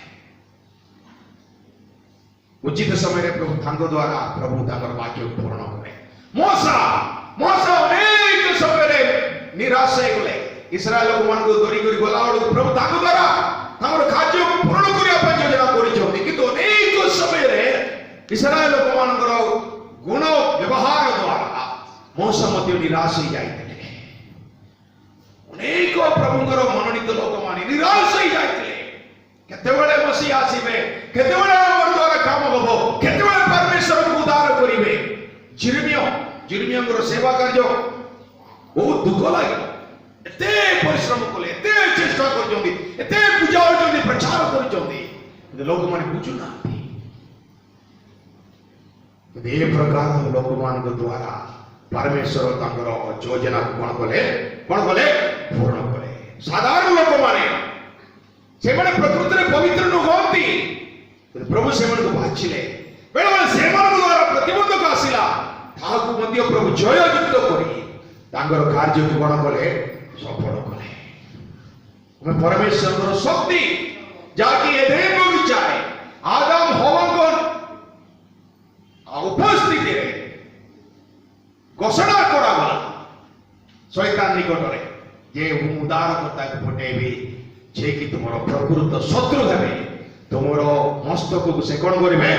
ଉଚିତ ସମୟରେ ପ୍ରଭୁ ତାଙ୍କ ଦ୍ୱାରା ପ୍ରଭୁ ତାଙ୍କର ବାକ୍ୟ ପୂରଣ କଲେ। ମୋଶା ଅନେକ ସମୟରେ ନିରାଶ ହେଇଗଲେ। ଇସ୍ରାଏଲ ଲୋକମାନଙ୍କୁ ଧରି କରି ଗଲା ବେଳକୁ ପ୍ରଭୁ ତାଙ୍କ ଦ୍ୱାରା ତାଙ୍କର କାର୍ଯ୍ୟ ପୂରଣ କରିବା ପାଇଁ ଯୋଜନା କରିଛନ୍ତି, କିନ୍ତୁ ଅନେକ ସମୟରେ ଇସ୍ରାଏଲ ଲୋକମାନଙ୍କର ଗୁଣ ବ୍ୟବହାର ଦ୍ୱାରା ମୋଶା ମଧ୍ୟ ନିରାଶ ହେଇଯାଇଥିଲେ। ଅନେକ ପ୍ରଭୁଙ୍କର ମନୋନୀତ ଲୋକମାନେ ନିରାଶ ହେଇଯାଇଥିଲେ। କେତେବେଳେ ମସିହା ଆସିବେ, କେତେବେଳେ ଆମର ଦ୍ୱାରା କାମ ହବ, କେତେବେଳେ ପରମେଶ୍ୱରଙ୍କୁ ଉଦ୍ଧାର କରିବେ। ଜିର୍ମିୟାଙ୍କର ସେବା କାର୍ଯ୍ୟ ବହୁତ ଦୁଃଖ ଲାଗିବ। ଏତେ ପରିଶ୍ରମ କଲେ, ଏତେ ଚେଷ୍ଟା କରିଛନ୍ତି, ଏତେ ପୂଜା କରିଛନ୍ତି, ପ୍ରଚାର କରିଛନ୍ତି, କିନ୍ତୁ ଲୋକମାନେ ବୁଝୁନାହାନ୍ତି। ଏ ପ୍ରକାର ଲୋକମାନଙ୍କ ଦ୍ୱାରା ପରମେଶ୍ୱର ତାଙ୍କର ଯୋଜନାକୁ କଣ କଲେ ପୂରଣ କଲେ। ସାଧାରଣ ଲୋକମାନେ ସେମାନେ ପ୍ରକୃତିରେ ପବିତ୍ର ନୁହନ୍ତି, ପ୍ରଭୁ ସେମାନଙ୍କୁ ବାଛିଲେ। ବେଳେବେଳେ ସେମାନଙ୍କ ଦ୍ୱାରା ପ୍ରତିବନ୍ଧକ ଆସିଲା, ତାହାକୁ ମଧ୍ୟ ପ୍ରଭୁ ଜୟଯୁକ୍ତ କରି ତାଙ୍କର କାର୍ଯ୍ୟକୁ କଣ କଲେ? ସଫଳ କଲେ। ଆମେ ପରମେଶ୍ୱରଙ୍କର ଶକ୍ତି ଯାହାକି ଏଦେନ ବଗିଚାରେ ଆଦମ ହୱାଙ୍କ ଉପସ୍ଥିତିରେ ଘୋଷଣା କରାଗଲା ଶୈତାନ ନିକଟରେ ଯେ ମୁଁ ଉଦ୍ଧାରକର୍ତ୍ତାକୁ ପଠେଇବି, ଯିଏକି ତୁମର ପ୍ରକୃତ ଶତ୍ରୁ ହେବେ, ତୁମର ମସ୍ତକକୁ ସେ କଣ କରିବେ?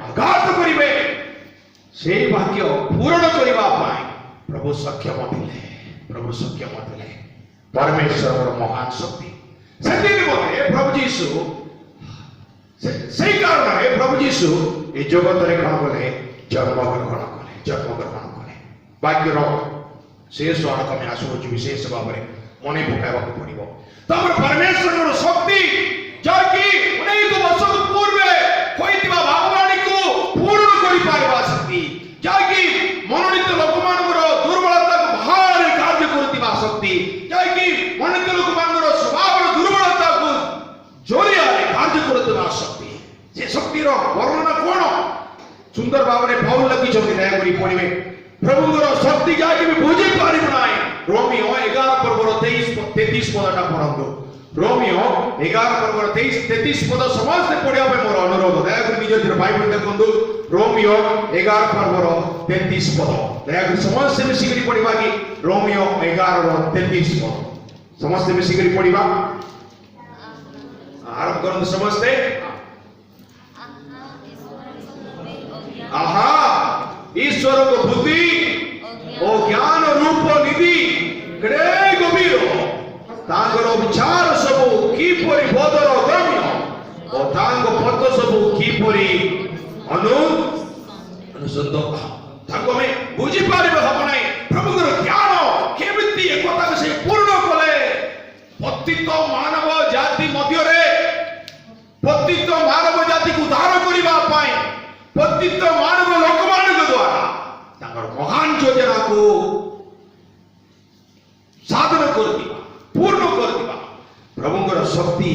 ଆଘାତ କରିବେ। ସେଇ ବାକ୍ୟ ପୂରଣ କରିବା ପାଇଁ ପ୍ରଭୁ ସକ୍ଷମ ଥିଲେ। ପରମେଶ୍ୱରଙ୍କର ମହାନ ଶକ୍ତି। ସେଥିନିମନ୍ତେ ପ୍ରଭୁ ଯୀଶୁ ସେଇ କାରଣରେ ପ୍ରଭୁ ଯୀଶୁ ଏ ଜଗତରେ କଣ କଲେ? ଜନ୍ମଗ୍ରହଣ କଲେ। ବାକ୍ୟର ଶେଷ ଆଡ଼କୁ ଆମେ ଆସୁଅଛୁ ବିଶେଷ ଭାବରେ। मने पकाइबाक पड़िबो तमर परमेश्वर शक्ति जाकि अनेक वर्ष पूर्व होइतिबा भाववाणी को पूर्ण करि पाइबा शक्ति जाकि मनोनीत लोक मानकर दुर्बलता को बाहर कार्य करतिबा शक्ति जाकि मनोनीत लोक मानकर स्वभाव दुर्बलता को जोरिया कार्य करतिबा शक्ति जे शक्तिर वर्णना कोन सुंदर भावने पाउल लगी छथि दया करी पढिबे प्रभुଙ୍କର शक्ति जाकि भी बुझी पारिबो नाही रोमियो 11 पर्वर 23 पदटा पढନ୍ତୁ रोमियो 11 पर्वर 23 पद समस्त पढ़िया पे मोर अनुरोध दयाकर निज निज बाइबल देखंतु रोमियो 11 पर्वर 33 पद दयाकर समस्त मिसी करी पढ़िबा कि रोमियो 11 रो 33 पद समस्त मिसी करी पढ़िबा आरंभ करंतु समस्त आहा ईश्वर को बुद्धि ओ ज्ञान रूप निधि केडे गभीर तांगर विचार सब किपरि बदर गम्य ओ तांग पद सब किपरि अनुसंधान तांग में बुझी पारिबे हब नै प्रभुकर ज्ञान केमिति एकता से पूर्ण कले पतित मानव जाति मध्य रे पतित मानव जाति को उद्धार करिबा पाई पतित मानव लोक मानव द्वारा तांगर महान योजना को साधन करदिबा पूर्ण करदिबा प्रभुଙ୍କର शक्ति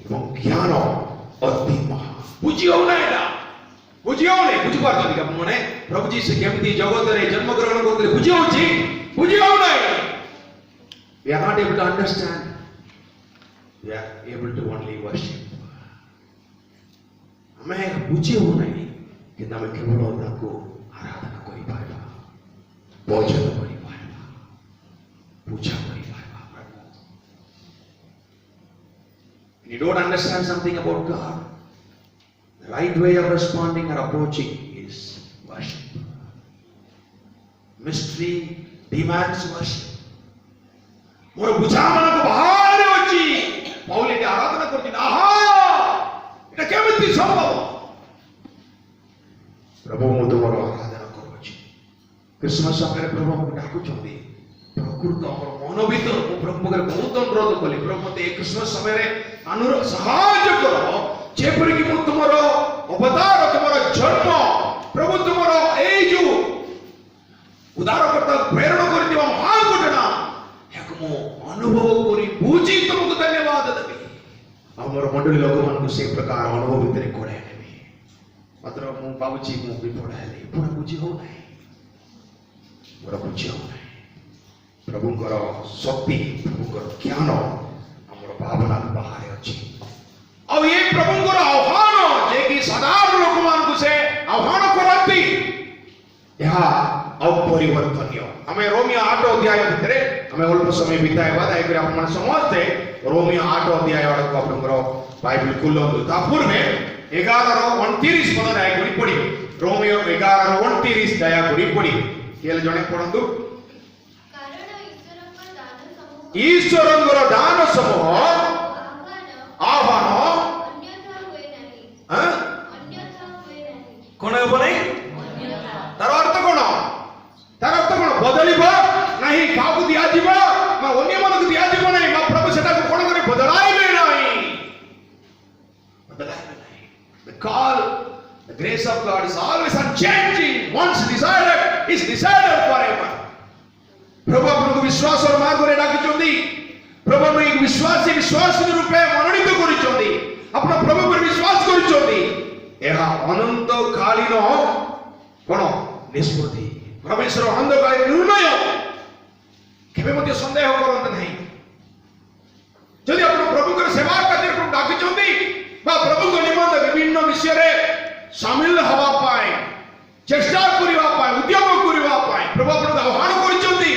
ଏବଂ ज्ञान अति महा बुझियो ना बुझियो नै बुझि पारछन कि आपने प्रभु जी से केमती जगत रे जन्म ग्रहण करले बुझियो छी बुझियो नै we are not able to understand we are able to only worship हमें बुझियो नै कि तमे केवल ताको आराधना करि पारबा भोजन करि पारबा पूजा करि पारबा you don't understand something about God, the right way of responding or approaching is worship. Mystery demands worship. मोर बुझामन को बाहर अछि पौले के आराधना करछि आहा एटा केमिति संभव प्रभु मो तुमर आराधना करूछि क्रिसमस समय प्रभु को डाकु छथि प्रकृत हमर मन भीतर प्रभु के बहुत अनुरोध कली प्रभु मते क्रिसमस समय रे अनुरोध सहायता करो जेपरि कि मो तुमर अवतार तुमर जन्म प्रभु तुमर ए जो उदारकर्ता प्रेरण कर दिबा महान घटना एक मो अनुभव करी बुझी तुमको धन्यवाद देबी हमर मंडली लोक मान को से प्रकार अनुभव भीतर कोड़े नेबी मात्र मु बाबूजी मु भी पढ़ाले पूरा बुझी हो नाही पूरा बुझी हो नाही प्रभुଙ୍କର शक्ति प्रभुଙ୍କର ज्ञान हमर भावना बाहर अछि और ये प्रभुଙ୍କର आह्वान जे कि साधारण लोक मान को से आह्वान करती यह अपरिवर्तनीय हमें रोमियो 8 अध्याय भितर हमें अल्प समय बिताएबा दायकर आपण समझते रोमियो 8 अध्याय को आपनकर बाइबल खोलंतु ता पूर्वे 11 रो 29 पद दाय करी पढी रोमियो 11 रो 29 दाय करी पढी केले जणे पढंतु ईश्वरंगर दान समूह आह्वान कोन हेबो नै तार अर्थ कोन बदलिबो नाही काकु दिया जीवो मा अन्य मन को दिया जीवो नाही मा प्रभु सेटा को कोन करे बदलाइबे नाही the call the grace of God is always unchanging once decided is decided forever प्रभु आपनको विश्वास और मार्ग रे डाकी चोंदी प्रभु में एक विश्वासी रूपे मनोनीत करि चोंदी अपना प्रभु पर विश्वास करि चोंदी एहा अनंत कालीन कोन निष्पत्ति परमेश्वर अनंत कालीन निर्णय केबे मते संदेह करंत नहीं जदि आपण प्रभु कर सेवा खातिर प्रभु डाकी चोंदी बा प्रभु को निमंत्रण विभिन्न विषय रे शामिल हवा पाए चेष्टा करिवा पाए उद्यम करिवा पाए प्रभु आपण आह्वान करि चोंदी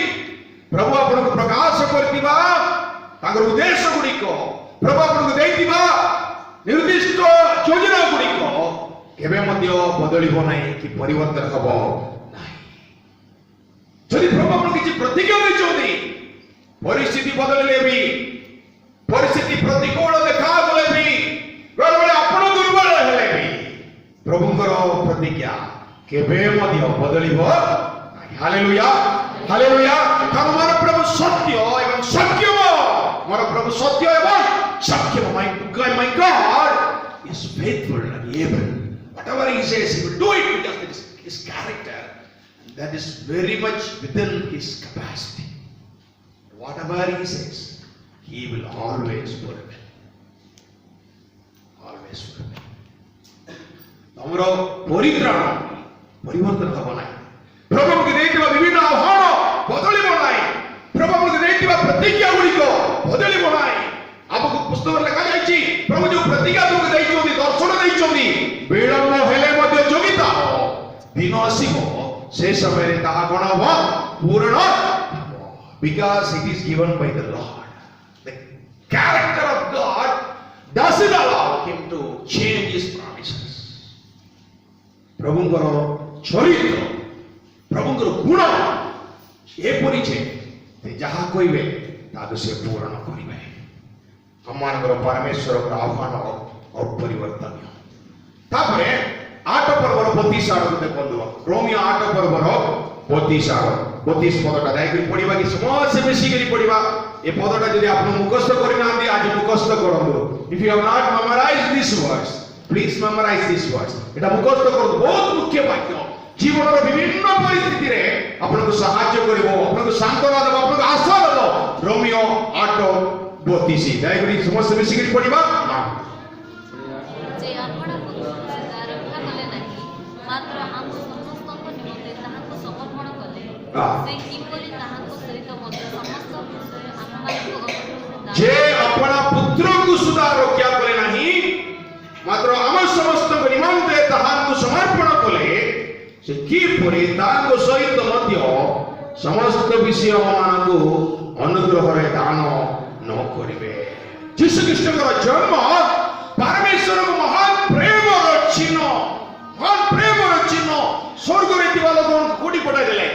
प्रभु आपण को प्रकाश करतिबा तागर उद्देश्य गुडी को प्रभु आपण को देतिबा निर्दिष्ट योजना गुडी को केबे मध्य बदलिबो नाही कि परिवर्तन हबो नाही जदि प्रभु आपण किछि प्रतिज्ञा दैछोंदी परिस्थिति बदलले भी परिस्थिति प्रतिकूल देखा गले भी बेले आपण दुर्बल हेले भी प्रभुଙ୍କର प्रतिज्ञा केबे मध्य बदलिबो नाही हालेलुया हालेलुया हनुमान प्रभु सत्य एवं सत्यम सत्य एवं सक्षम. My God is faithful and able. Whatever he says, he will do it because it is his character. And that is very much within his capacity. Whatever he says, he will always fulfill. Always fulfill. ଆମର ପରିତ୍ରାଣ ପରିବର୍ତ୍ତନ ହେବ ନାହିଁ. ପ୍ରଭୁ ଆମକୁ ଦେଇଥିବା ବିଭିନ୍ନ ଆହ୍ୱାନ ବଦଳିବ ନାହିଁ. ପ୍ରଭୁ ଆମକୁ ଦେଇଥିବା ପ୍ରତିଜ୍ଞା ଗୁଡ଼ିକ ବଦଳିବ ନାହିଁ. ଆମକୁ ପୁସ୍ତକରେ ଲେଖାଯାଇଛି ପ୍ରଭୁ ଯେଉଁ ପ୍ରତିଜ୍ଞା ତୁମକୁ ଦେଇଛନ୍ତି, ଦର୍ଶନ ଦେଇଛନ୍ତି, ବିଳମ୍ବ ହେଲେ ମଧ୍ୟ ଯୋଗିତା ହେବ. ଦିନ ଆସିବ ସେ ସମୟରେ ତାହା କ'ଣ ହେବ? ପୂରଣ ହେବ. Because it is given by the Lord. The character of God doesn't allow him to change his promises. ପ୍ରଭୁଙ୍କର ଚରିତ୍ର, ପ୍ରଭୁଙ୍କର ଗୁଣ ଏପରି ଯେ ଯାହା କହିବେ ତାକୁ ସେ ପୂରଣ କରିବେ. ଆମମାନଙ୍କର ପରମେଶ୍ୱରଙ୍କର ଆହ୍ୱାନ ଅପରିବର୍ତ୍ତନୀୟ. ତାପରେ 8 ପର୍ବର 32 ଆଡ଼କୁ ଦେଖନ୍ତୁ. ରୋମିଓ 8 ପର୍ବର 32 ଆଡ଼ 32 ପଦଟା ଯାଇକରି ପଢିବା କି ସମସ୍ତେ ମିଶିକରି ପଢିବା. ଏ ପଦଟା ଯଦି ଆପଣ ମୁଖସ୍ଥ କରିନାହାନ୍ତି ଆଜି ମୁଖସ୍ଥ କରନ୍ତୁ. If you have not memorized these words, please memorize these words. এটা মুখস্থ করুন. ବହୁତ ମୁଖ୍ୟ ବାକ୍ୟ. ଜୀବନର ବିଭିନ୍ନ ପରିସ୍ଥିତିରେ ଆପଣଙ୍କୁ ସାହାଯ୍ୟ କରିବ, ଆପଣଙ୍କୁ ସାନ୍ତ୍ୱନା ଦେବ, ଆପଣଙ୍କୁ ଆଶା ଦେବ. ରୋମିଓ 8:32 ଦୟାକରି ସମସ୍ତେ ମିଶିକରି ପଢିବା. ଯେ ଆପଣା ପୁତ୍ରକୁ ରକ୍ଷା କଲେ ନାହିଁ, ମାତ୍ର ଆମ ସମସ୍ତଙ୍କ ନିମନ୍ତେ ତାହାଙ୍କୁ ସମର୍ପଣ କଲେ, ସେ କିପରି ତାହାଙ୍କ ସହିତ ମଧ୍ୟ ସମସ୍ତ ବିଷୟ ଆମମାନଙ୍କୁ ଅନୁଗ୍ରହ ଯେ ଆପଣା ପୁତ୍ରକୁ ସୁଦ୍ଧା ରକ୍ଷା କଲେ ନାହିଁ, ମାତ୍ର ଆମ ସମସ୍ତଙ୍କ ନିମନ୍ତେ ତାହାଙ୍କୁ ସମର୍ପଣ କଲେ, ସେ କିପରି ତାଙ୍କ ସହିତ ମଧ୍ୟ ସମସ୍ତ ବିଷୟମାନଙ୍କୁ ଅନୁଗ୍ରହରେ ଦାନ ନ କରିବେ. ଯୀଶୁଖ୍ରୀଷ୍ଟଙ୍କର ଜନ୍ମ ପରମେଶ୍ୱରଙ୍କ ମହାନ ପ୍ରେମର ଚିହ୍ନ, ମହାନ ପ୍ରେମର ଚିହ୍ନ. ସ୍ୱର୍ଗରେ ଥିବା ଲୋକମାନଙ୍କୁ କୋଉଠି ପଠାଇଦେଲେ?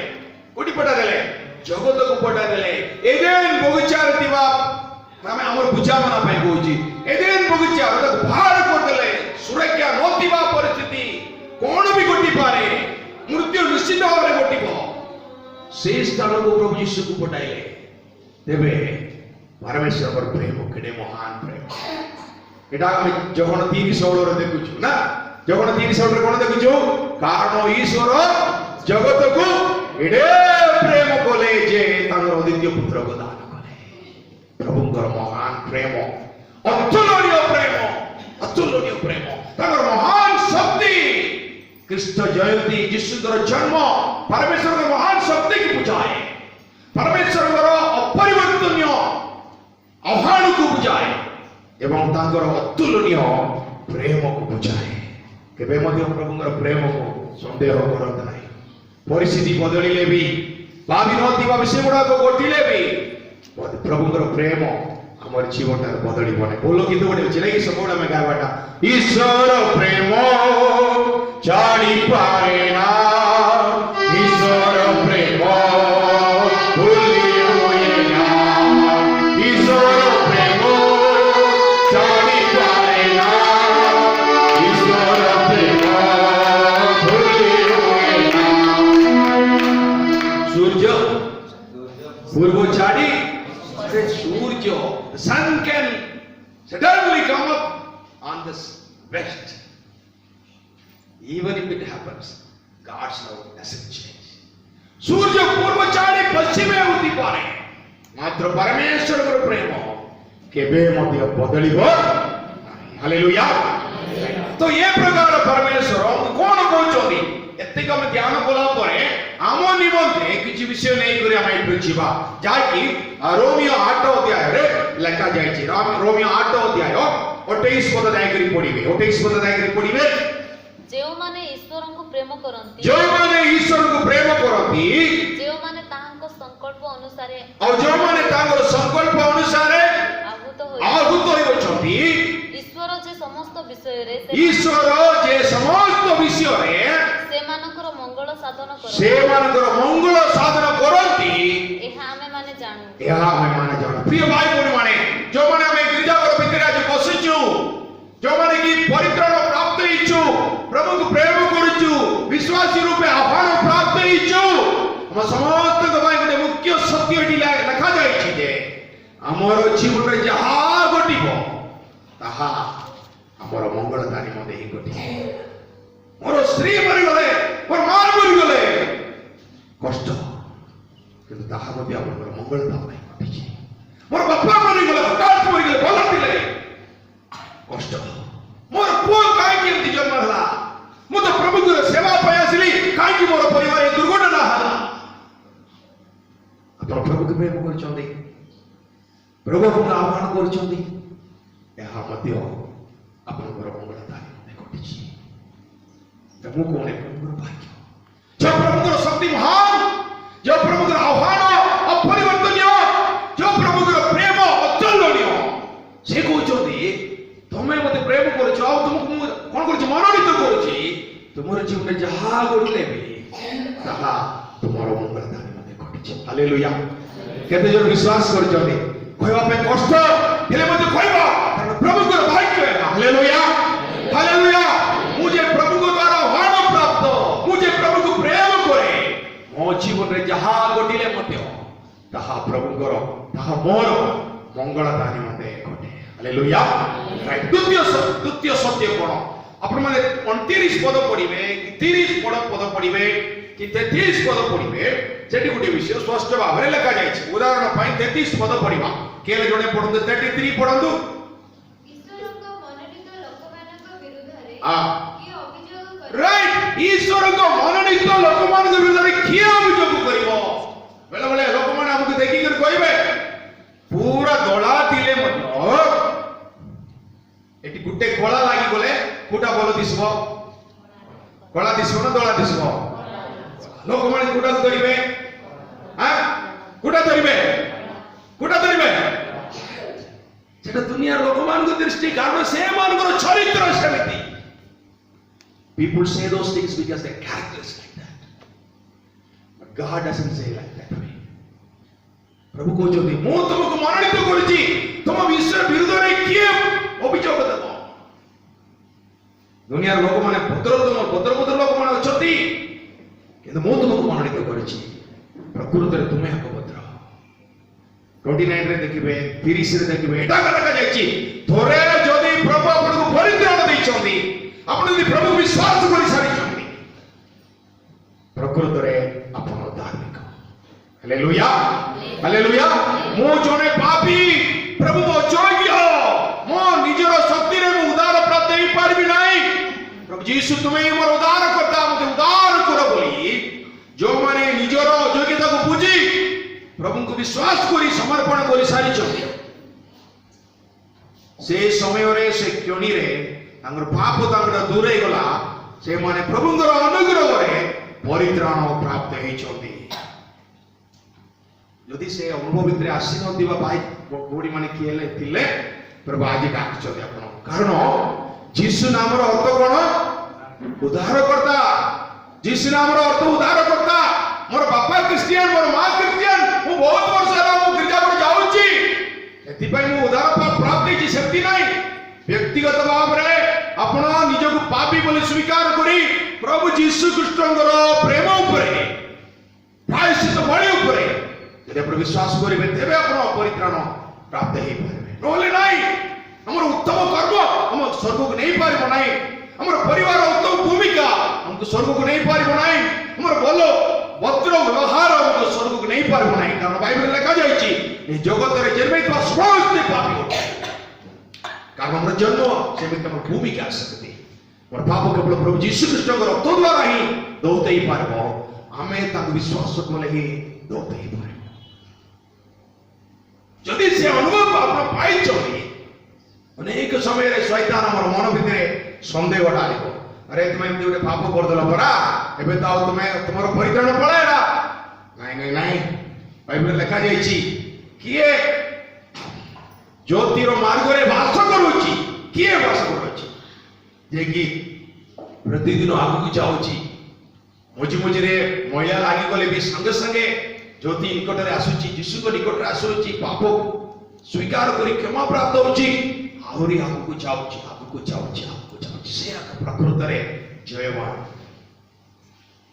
କୋଉଠି ପଠାଇଦେଲେ? ଜଗତକୁ ପଠାଇଦେଲେ. ଏଡେନ୍ ବଗିଚାରେ ଥିବା, ଆମେ ଆମର ବୁଝାମଣା ପାଇଁ କହୁଛି, ଏଡେନ୍ ବଗିଚା ତାକୁ ବାହାର କରିଦେଲେ. ସୁରକ୍ଷା ନଥିବା ପରିସ୍ଥିତି କଣ ବି ଘଟିପାରେ, ମୃତ୍ୟୁ ନିଶ୍ଚିତ ଭାବରେ ଘଟିବ. ସେଇ ସ୍ଥାନକୁ ପ୍ରଭୁ ଯୀଶୁକୁ ପଠାଇଲେ. ତେବେ ପରମେଶ୍ୱରଙ୍କର ପ୍ରେମ କେଡ଼େ ମହାନ ପ୍ରେମ. এটা আমি যখন 3:16 দেখুଛୁ না, যখন 3:16 কোন দেখুଛୁ? কারণ ঈশ্বর জগতକୁ এডে প্রেম কলে যে তাଙ୍କର অদ্বিতীয় পুত্রକୁ দান কলে. প্রভুଙ୍କର মহান প্রেম, অতুলনীয় প্রেম, অতুলনীয় প্রেম, তাଙ୍କର মহান শক্তি. খ্রিস্ট জয়ন্তী, যিশুଙ୍କର জন্ম পরমেশ্বরଙ୍କ মহান শক্তিକୁ বুঝায়. পরমেশ্বরଙ୍କର অপরিবর্তনীয় আহ্বানକୁ বুঝায় ଏବଂ ତାଙ୍କର ଅତୁଳନୀୟ ପ୍ରେମକୁ ବୁଝାଏ. କେବେ ମଧ୍ୟ ପ୍ରଭୁଙ୍କର ପ୍ରେମକୁ ସନ୍ଦେହ କରନ୍ତୁ ନାହିଁ. ପରିସ୍ଥିତି ବଦଳିଲେ ବି, ଭାବି ନଥିବା ବିଷୟ ଗୁଡ଼ାକ ଘଟିଲେ ବି ପ୍ରଭୁଙ୍କର ପ୍ରେମ ଆମର ଜୀବନଟାରେ ବଦଳିବ ନାହିଁ. ଭଲ ଗୀତ ଗୋଟେ ଅଛି ନାଇଁ, ସବୁବେଳେ ଆମେ ଗାଇବାଟା, ଈଶ୍ୱର ପ୍ରେମ ଜାଣିପାରେ ନା, ଈଶ୍ୱର ପ୍ରେମ ଭୁଲି ହୁଏ ନା, ଈଶ୍ୱର ପ୍ରେମ ଜାଣିପାରେ ନା, ଈଶ୍ୱର ପ୍ରେମ ଭୁଲି ହୁଏ ନା. ସୂର୍ଯ୍ୟ ପୂର୍ବ ଛାଡ଼ି, ସୂର୍ଯ୍ୟ, the sun can suddenly come up on the west. Even if it happens, God's love doesn't change. ସୂର୍ଯ୍ୟ ପୂର୍ବ ଛାଡ଼ି ପଶ୍ଚିମେ ଉଠିପାରେ, ମାତ୍ର ପରମେଶ୍ୱରଙ୍କର ପ୍ରେମ କେବେ ମଧ୍ୟ ବଦଳିବ ନାହିଁ. ହାଲେଲୁୟା. ତ ଏ ପ୍ରକାର ପରମେଶ୍ୱର କଣ କହୁଛନ୍ତି? ଏତିକି ଆମେ ଧ୍ୟାନ କଲା ପରେ ଆମ ନିମନ୍ତେ କିଛି ବିଷୟ ନେଇକରି ଆମେ ଏଠୁ ଯିବା, ଯାହାକି ରୋମିଓ 8 ଅଧ୍ୟାୟରେ ଲେଖା ଯାଇଛି. ରୋମିଓ 8 ଅଧ୍ୟାୟ 28 ପଦ ଯାଇକରି ପଢିବେ. 28 ପଦ ଯାଇକରି ପଢିବେ. ଯେଉଁମାନେ ଈଶ୍ୱରଙ୍କୁ ପ୍ରେମ କରନ୍ତି, ଯେଉଁମାନେ ଈଶ୍ୱରଙ୍କୁ ପ୍ରେମ କରନ୍ତି, ଯେଉଁମାନେ ତାହାଙ୍କ ସଂକଳ୍ପ ଅନୁସାରେ ଆଉ ଯେଉଁମାନେ ତାଙ୍କର ସଂକଳ୍ପ ଅନୁସାରେ ଆହୁତ ହୋଇଅଛନ୍ତି, ଈଶ୍ୱର ଯେ ସମସ୍ତ ବିଷୟରେ ଈଶ୍ୱର ଯେ ସମସ୍ତ ବିଷୟରେ ସେମାନଙ୍କର ମଙ୍ଗଳ ସାଧନ କରନ୍ତି, ସେମାନଙ୍କର ମଙ୍ଗଳ ସାଧନ କରନ୍ତି, ଏହା ଆମେମାନେ ଜାଣୁ. ଏହା ଆମେମାନେ ଜାଣୁ. ପ୍ରିୟ ଭାଇ ଭଉଣୀମାନେ, ଯେଉଁମାନେ ଆମେ ଗିର୍ଜାଘର ଭିତରେ ଆଜି ବସିଛୁ, ଯେଉଁମାନେ କି ପରିତ୍ରାଣ ପ୍ରାପ୍ତ ହେଇଛୁ, ପ୍ରଭୁଙ୍କୁ ପ୍ରେମ କରୁଛୁ, ବିଶ୍ୱାସୀ ରୂପେ ଆହ୍ୱାନ ପ୍ରାପ୍ତ ହେଇଛୁ, ଆମ ସମସ୍ତଙ୍କ ପାଇଁ ଗୋଟେ ମୁଖ୍ୟ ସତ୍ୟ ଏଠି ଲେଖାଯାଇଛି ଯେ आमर जीवन रे जहा घटिबो ताहा आमर मंगलदारी मते ही घटिबो मोर स्त्री मरि गले मोर मां मरि गले कष्ट किंतु ताहा मते आमर मंगलता नै घटिछि मोर बापा मरि गले हठात मरि गले भल थिले कष्ट मोर पुओ काई केमति जन्म हला मु तो प्रभु गुर सेवा पाय आसली काई कि मोर परिवार ए दुर्घटना हला आपण प्रभु के प्रेम करछोंदी प्रभु को आह्वान करछोंदी ଏହା ମଧ୍ୟ ଆପଣଙ୍କର ମଙ୍ଗଳତାରେ ଘଟିଛି ମୁଁ କଣ ପ୍ରଭୁଙ୍କର ଭାଗ୍ୟ ଯେ ପ୍ରଭୁଙ୍କର ଶକ୍ତି ମହାନ ଯେ ପ୍ରଭୁଙ୍କର ଆହ୍ୱାନ ଅପରିବର୍ତ୍ତନୀୟ ଯେ ପ୍ରଭୁଙ୍କର ପ୍ରେମ ଅତୁଳନୀୟ ସେ କହୁଛନ୍ତି ତମେ ମୋତେ ପ୍ରେମ କରୁଛ ଆଉ ତୁମକୁ ମୁଁ କଣ କରୁଛି ମନୋନୀତ କରୁଛି ତୁମର ଜୀବନରେ ଯାହା ଘଟିଲେ ବି ତାହା ତୁମର ମଙ୍ଗଳତାରେ ମଧ୍ୟ ଘଟିଛି ହାଲେଲୁୟା କେତେ ଜଣ ବିଶ୍ୱାସ କରୁଛନ୍ତି କହିବା ପାଇଁ କଷ୍ଟ ହେଲେ ମଧ୍ୟ କହିବା प्रभुଙ୍କର ଭାଗ୍ୟ ହାଲେଲୁୟା ହାଲେଲୁୟା ମୁଁ ଯେ ପ୍ରଭୁଙ୍କ ଦ୍ୱାରା ଆହ୍ୱାନ ପ୍ରାପ୍ତ ମୁଁ ଯେ ପ୍ରଭୁଙ୍କୁ ପ୍ରେମ କରେ ମୋ ଜୀବନରେ ଯାହା ଘଟିଲେ ମଧ୍ୟ ତାହା ପ୍ରଭୁଙ୍କର ତାହା ମୋର ମଙ୍ଗଳତା ନିମନ୍ତେ ଘଟେ ହାଲେଲୁୟା ଦ୍ୱିତୀୟ ସତ୍ୟ କଣ ଆପଣମାନେ 29 ପଦ ପଢିବେ କି 30 ପଦ ପଢିବେ କି 33 ପଦ ପଢିବେ ସେଠି ଗୋଟେ ବିଷୟ ସ୍ପଷ୍ଟ ଭାବରେ ଲେଖା ଯାଇଛି ଉଦାହରଣ ପାଇଁ 33 ପଦ ପଢିବା କେଲେ ଜଣେ ପଢନ୍ତୁ 33 ପଢନ୍ତୁ राइट ईश्वर को मनोनीत लोक मान विरुद्ध किए अभियोग करिवो बेले बेले लोक मान हमके देखि कर कहबे पूरा दळा दिले मत एटी गुटे कोळा लागि गले कुटा बोल दिसबो कोळा दिसबो ना दळा दिसबो लोक मान कुटा धरिबे हां कुटा धरिबे सेटा दुनिया लोक मान को दृष्टि कारण से मान को चरित्र समिति people say those things because their character is like that but God doesn't say like that way प्रभु को जो मु तुमको मनोनीत करछि तुम ईश्वर विरुद्ध रे किए अभियोग देबो दुनिया लोक माने भद्र लोक माने अछती किंतु मु तुमको मनोनीत करछि प्रकृति रे तुमे हक भद्र 29 रे देखिबे 30 रे देखिबे एटा कथा जायछि थोरे जदी प्रभु आपनको परित्राण दैछन्ती आपण यदि प्रभु विश्वास करि सारी छथि प्रकृति रे आपण धार्मिक हालेलुया हालेलुया मो जने पापी प्रभु मो जोग्य मो निजर शक्ति रे उद्धार प्राप्त ही पारबी नाही प्रभु यीशु तुम्हें मोर उद्धार करता मते उद्धार कर बोली जो माने निजर योग्यता को बुझी प्रभु को विश्वास करी समर्पण करि सारी छथि से समय रे से क्योनी रे तांगर पाप तांगर दूर हे गला से माने प्रभुंगर अनुग्रह रे परित्राण प्राप्त हे छथि यदि से अनुभव भितरे आसी न दिबा भाई बोडी माने किएले थिले प्रभु आज डाक छथि आपण कारण यीशु नाम रो अर्थ कोन उद्धार करता यीशु नाम रो अर्थ उद्धार करता मोर बापा क्रिश्चियन मोर मां क्रिश्चियन मु बहुत वर्ष रा मु गिरजा पर जाउची एति पई मु उद्धार प्राप्त हे शक्ति नाही व्यक्तिगत भाव रे आपण निज को पापी बोली स्वीकार करी प्रभु यीशु कृष्णଙ୍କର प्रेम उपरे प्रायश्चित बळी उपरे यदि आपण विश्वास करिवे तेबे आपण परित्राण प्राप्त हे पारबे नोले नाही हमर उत्तम कर्म हम स्वर्ग को नहीं पारिबो नाही हमर परिवार उत्तम भूमिका हमको स्वर्ग को नहीं पारिबो नाही हमर बोलो भद्र व्यवहार हमको स्वर्ग को नहीं पारिबो नाही कारण बाइबल लिखा जायछि ए जगत रे जन्मितवा समस्त पापी होते कारण हमर जन्म सेमित हमर भूमिका सकते और पाप केवल प्रभु यीशु कृष्ण को रक्त द्वारा ही दौते ही पारबो हमें ताक विश्वास कले ही दौते ही पारबो जदि से अनुभव आपण पाई चली अनेक समय रे शैतान हमर मन भितरे संदेह डालिबो अरे तुमे एमती गोटे पाप कर देला परा एबे ताऊ तुमे तुमरो परित्राण पळायला नहीं बाइबल लिखा जायछि किए ज्योतिर मार्ग रे वास करूची किए वास करूची जे कि प्रतिदिन आगु को जाउची मझी रे मैया लागी गले भी संगे संगे ज्योति निकट रे आसुची यीशु को निकट रे आसुची पाप स्वीकार करी क्षमा प्राप्त होची आहुरी आगु को जाउची से प्रकृति रे जयवान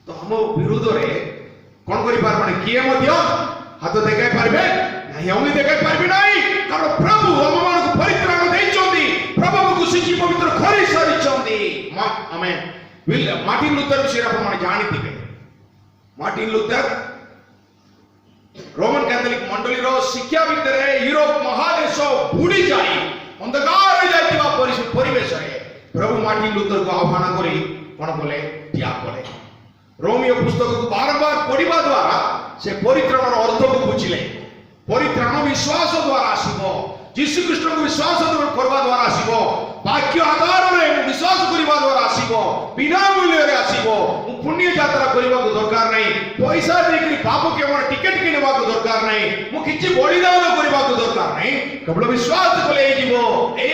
तो हम विरोध रे कोन करि पार माने किए मध्य हाथ देखाई पारबे नहीं हमने देखा पारबे नहीं कारण प्रभु हम मान को परित्राण देइचोंदी प्रभु को शिक्षी पवित्र खरी सरिचोंदी आमेन मार्टिन लूथर विषय आपण जानिथिबे मार्टिन लूथर रोमन कैथोलिक मंडली रो शिक्षा भितर यूरोप महादेश बुड़ी जाई अंधकार हो जाइतिबा परिवेश रे प्रभु मार्टिन लूथर को आह्वान करी कोन बोले त्याग बोले रोमियो पुस्तक को बार-बार पढ़िबा द्वारा से परित्राणर अर्थ को बुझिले परित्राण विश्वास द्वारा आसीबो यीशु कृष्ण को विश्वास करबा द्वारा आसीबो वाक्य आधार रे विश्वास करबा द्वारा आसीबो बिना मूल्य रे आसीबो पुण्य यात्रा करबा को दरकार नहीं पैसा देकरी पाप के मोर टिकट किनबा को दरकार नहीं मु किछि बलिदान करबा को दरकार नहीं केवल विश्वास कले जीवो ए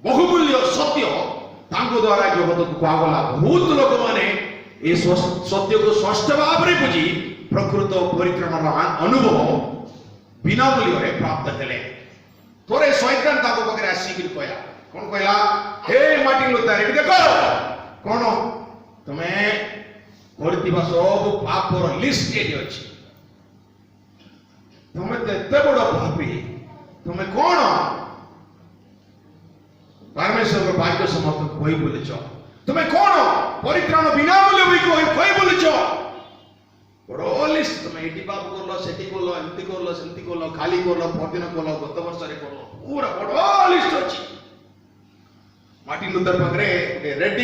बहुमूल्य सत्य तांको द्वारा जगत को पागला बहुत लोक माने ए सत्य को स्पष्ट भाव रे बुझी प्रकृत परित्राणर अनुभव बिना मूल्य रे प्राप्त हेले तोरे शैतान ताको पकरे आसी कि कहला कोन कहला हे मार्टिन लूथर एटी देखो कोन तमे करतिबा सब पापर लिस्ट एटी अछि तमे एते बड़ पापी तमे कोन परमेश्वर को वाक्य समाप्त कोई बोलिछ तमे कोन परित्राण बिना मूल्य होई कोई बोलिछ बड़ो लिस्ट तमे एटी पाप करलो सेटी करलो एंती करलो सेंती करलो खाली करलो परदिन करलो गत वर्ष रे करलो पूरा बड़ो लिस्ट अछि मार्टिन लूथर पकरे रेड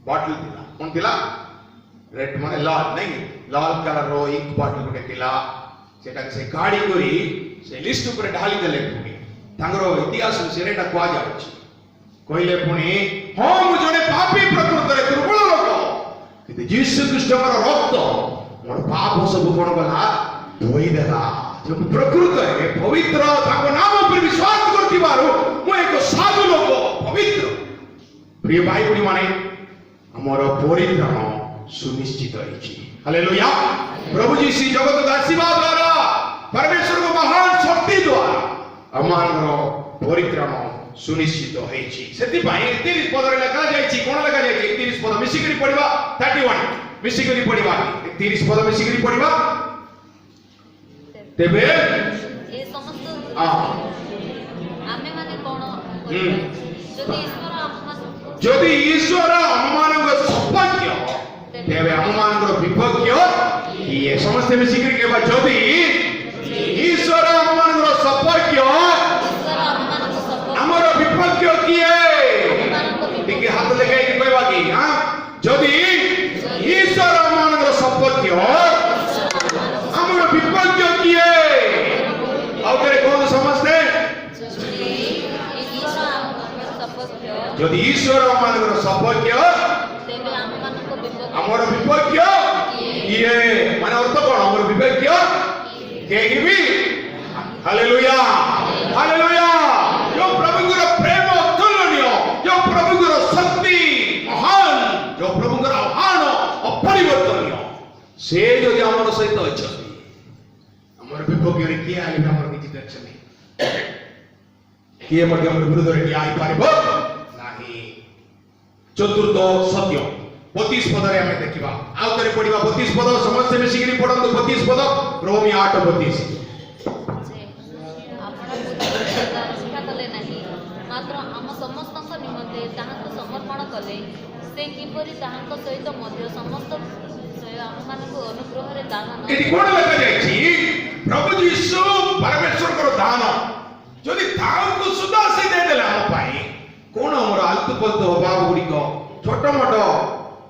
बॉटल दिला कोन दिला रेड माने लाल नहीं लाल कलर रो इंक बॉटल को दिला सेटा से गाड़ी करी से लिस्ट ऊपर ढाली देले पुनी तांगरो इतिहास से रेटा क्वा जाउछि कहले पुनी हां मु जने पापी प्रकृति रे दुर्बल लोक कि यीशु कृष्ण रक्त मोर पाप सब कोन गला धोई देला जो प्रकृति रे पवित्र ताको नाम पर विश्वास करतिबारो मु एक साधु लोक पवित्र प्रिय भाई बुढ़ी माने हमर परित्राण सुनिश्चित होइछि हालेलुया प्रभु जी श्री जगत का आशीर्वाद द्वारा परमेश्वर को महान शक्ति द्वारा हमर परित्राण सुनिश्चित होइछि सेति भाई 31 पद रे लिखा जाइछि कोन लिखा जाइछि 31 पद मिसिकरी पढिबा 31 मिसिकरी पढिबा 31 पद मिसिकरी पढिबा तेबे ए समस्त आमे माने कोन जदि ईश्वर हममान सौभाग्य तेबे हममान विभाग्य ये समस्त मिसिकरी केबा जदि ईश्वर हममान सौभाग्य हमर विभाग्य किए टिके हाथ लगाई कि कहबा कि हां जदि ईश्वर हममान सौभाग्य हमर विभाग्य किए और तेरे कौन समझते जदि ईश्वर हमर सौभाग्य हमर विभाग्य ये माने अर्थ कोन हमर विभाग्य केही भी हालेलुया हालेलुया जो प्रभुଙ୍କର प्रेम अतुलनीय जो प्रभुଙ୍କର शक्ति महान जो प्रभुଙ୍କର आह्वान अपरिवर्तनीय से जदि हमर सहित अछथि हमर विभाग्य रे किए आली हमर किछि टेंशन नहीं किए मध्य हमर विरुद्ध रे आइ पारिबो नाही चतुर्थ सत्य 32 पद रे हमें देखिबा आउ तरे पढिबा 32 पद समस्त मिसिकरी पढंतु 32 पद रोमी 8:32 मात्र आम समस्तक निमंते ताहाको समर्पण कले से किपरि ताहाको सहित मध्य समस्त आम मानको अनुग्रह रे दान एटी कोन लगा जायछि प्रभु यीशु परमेश्वर को दान जदि ताहाको सुदा से दे देला हम पाई कोन हमर आलतु पलतु अभाव गुडी को छोटो मोटो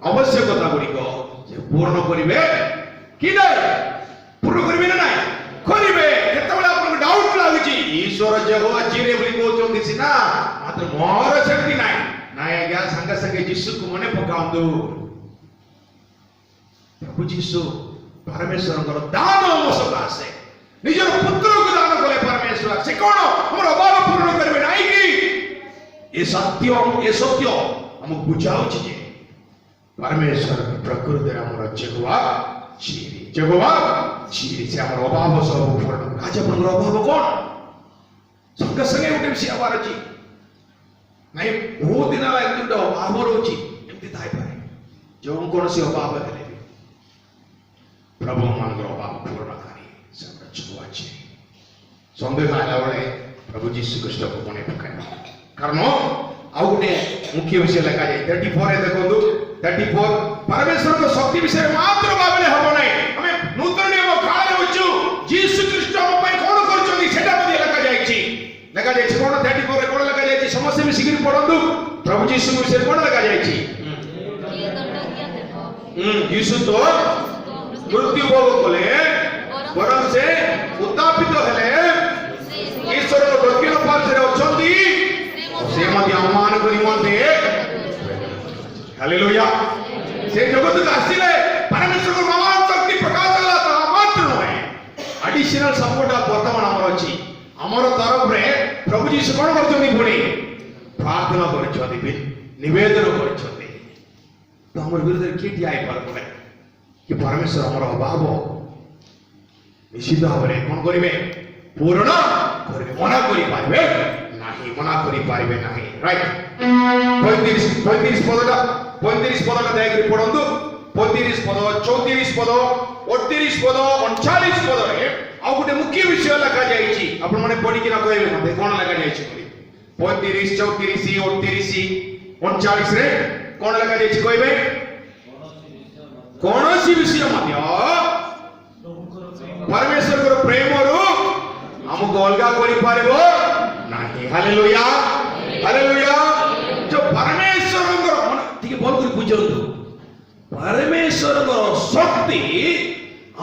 आवश्यकता गुडी को से पूर्ण करिवे कि नहीं पूर्ण करिवे ना नहीं करिवे केतबेला आपन डाउट लागिछि ईश्वर यहोवा जीरे बोली कहउछन्ति सिना मात्र मोर शक्ति नाही नाय आज्ञा संग संगे यीशु को मने पकाउंदु प्रभु यीशु परमेश्वर को दान अवसर आसे निजर पुत्र को दान कले परमेश्वर से कोन हमर अभाव पूर्ण करबे नाही कि ए सत्य हम बुझाउछि जे परमेश्वर प्रकृति रे हमर जगवा चीरी से हमर अभाव सब पूर्ण आज हमर अभाव कोन संग संगे उठे से आवार अछि नाही बहुत दिन ला एकटा अभाव रोछि एमति थाई पारे जो कोन से अभाव हेले प्रभु मानकर अभाव पूर्ण करी सब ଅଛି ସନ୍ଦେହ ହେଲା ବେଳେ ପ୍ରଭୁ ଯୀଶୁ ଖ୍ରୀଷ୍ଟକୁ ମନେ ପକାଇବା କାରଣ ଆଉ ଗୋଟେ ମୁଖ୍ୟ ବିଷୟ ଲେଖାଯାଏ 34 ଦେଖନ୍ତୁ 34 ପରମେଶ୍ୱରଙ୍କ ଶକ୍ତି ବିଷୟରେ ମାତ୍ର ଭାବିଲେ ହବ ନାହିଁ ଆମେ ନୂତନ ନିୟମ କାଳରେ ଅଛୁ ଯୀଶୁ ଖ୍ରୀଷ୍ଟ ଆମ ପାଇଁ କଣ କରିଛନ୍ତି ସେଟା ମଧ୍ୟ ଲେଖାଯାଇଛି କଣ 34 ରେ କଣ ଲେଖାଯାଇଛି ସମସ୍ତେ ମିଶିକି ପଢନ୍ତୁ ପ୍ରଭୁ ଯୀଶୁ ବିଷୟରେ କଣ ଲେଖାଯାଇଛି ଯୀଶୁ ତ ମୃତ୍ୟୁ ଭୋଗ କଲେ ବରଂ ସେ ଉତ୍ଥାପିତ ହେଲେ ଈଶ୍ୱରଙ୍କ ଦକ୍ଷିଣ ପାର୍ଶ୍ୱରେ ଅଛନ୍ତି ସେ ମଧ୍ୟ ଆମମାନଙ୍କ ନିମନ୍ତେ ହାଲେଲୁୟା ସେ ଜଗତକୁ ଆସିଲେ ପରମେଶ୍ୱରଙ୍କ ମହାନ ଶକ୍ତି ପ୍ରକାଶ ହେଲା ତାହା ମାତ୍ର ନୁହେଁ ଆଡିସନାଲ ସପୋର୍ଟ ବର୍ତ୍ତମାନ ଆମର ଅଛି ଆମର ତରଫରେ ପ୍ରଭୁ ଯୀଶୁ କଣ କରୁଛନ୍ତି ପୁଣି ପ୍ରାର୍ଥନା କରୁଛନ୍ତି ନିବେଦନ କରୁଛନ୍ତି ତ ଆମର ବିରୁଦ୍ଧରେ କିଏ ଠିଆ ହେଇପାରିବ ନାହିଁ କି ପରମେଶ୍ୱର ଆମର ଅଭାବ ନିଶ୍ଚିତ ଭାବରେ କଣ କରିବେ ପୂରଣ କରିବେ ମନା କରିପାରିବେ ନାହିଁ ମନା କରିପାରିବେ ନାହିଁ ରାଇଟ 35 ପଦଟା ଯାଇକରି ପଢନ୍ତୁ 35 ପଦ 34 ପଦ 38 ପଦ 39 ପଦରେ ଆଉ ଗୋଟେ ମୁଖ୍ୟ ବିଷୟ ଲେଖାଯାଇଛି ଆପଣ ମାନେ ପଢିକିନା କହିବେ ମତେ କଣ ଲେଖାଯାଇଛି 35 34 38 39 ରେ କଣ ଲେଖାଯାଇଛି କହିବେ କୌଣସି ବିଷୟ ମଧ୍ୟ ପରମେଶ୍ୱରଙ୍କର ପ୍ରେମରୁ ଆମକୁ ଅଲଗା କରିପାରିବ ନାହିଁ ହାଲେଲୁୟା ହାଲେଲୁୟା जो परमेश्वरଙ୍କର ଟିକେ ଭଲ କରି ବୁଝନ୍ତୁ ପରମେଶ୍ୱରଙ୍କର ଶକ୍ତି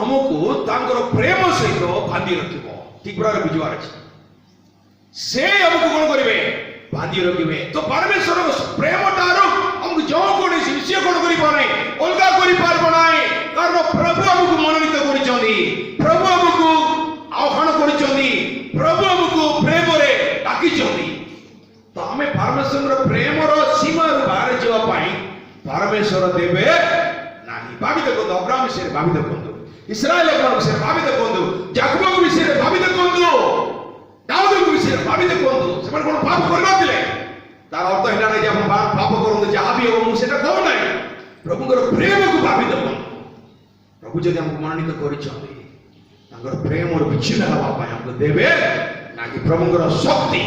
ଆମକୁ ତାଙ୍କର ପ୍ରେମ ସହିତ ବାନ୍ଧି ରଖିବ ଠିକ ଭାବରେ ବୁଝିବାର ଅଛି ସେ ଆମକୁ କଣ କରିବେ ବାନ୍ଧି ରଖିବେ ତ ପରମେଶ୍ୱରଙ୍କ ପ୍ରେମଠାରୁ ଆମକୁ ଯୋଉ କୌଣସି ବିଷୟ କଣ କରିବ ନାହିଁ ଅଲଗା କରିପାରିବ ନାହିଁ କାରଣ ପ୍ରଭୁ ଆମକୁ ମନୋନୀତ କରିଛନ୍ତି ପ୍ରଭୁ ଆମକୁ ଆହ୍ୱାନ କରିଛନ୍ତି ପ୍ରଭୁ ଆମକୁ ପ୍ରେମରେ ଡାକିଛନ୍ତି ତ ଆମେ ପରମେଶ୍ୱରଙ୍କର ପ୍ରେମର ସୀମାରୁ ବାହାରି ଯିବା ପାଇଁ ପରମେଶ୍ୱର ଦେବେ ନାହିଁ ଭାବି ଦେଖନ୍ତୁ ଅବ୍ରାହମ ବିଷୟରେ ଭାବି ଦେଖନ୍ତୁ ଇସ୍ରାଏଲ ବିଷୟରେ ଭାବି ଦେଖନ୍ତୁ ଯାକୋବଙ୍କ ବିଷୟରେ ଭାବି ଦେଖନ୍ତୁ ଦାଉଦଙ୍କ ବିଷୟରେ ଭାବି ଦେଖନ୍ତୁ ସେମାନେ କଣ ପାପ କରିନଥିଲେ ତାର ଅର୍ଥ ହେଲା ନାହିଁ ଯେ ଆପଣ ପାପ କରନ୍ତୁ ଯାହା ବି ହବ ମୁଁ ସେଟା କହୁ ନାହିଁ ପ୍ରଭୁଙ୍କର ପ୍ରେମକୁ ଭାବି ଦେଖନ୍ତୁ ପ୍ରଭୁ ଯଦି ଆମକୁ ମନୋନୀତ କରିଛନ୍ତି ତାଙ୍କର ପ୍ରେମର ବିଚ୍ଛିନ୍ନ ହେବା ପାଇଁ ଆମକୁ ଦେବେ ନାହିଁ ପ୍ରଭୁଙ୍କର ଶକ୍ତି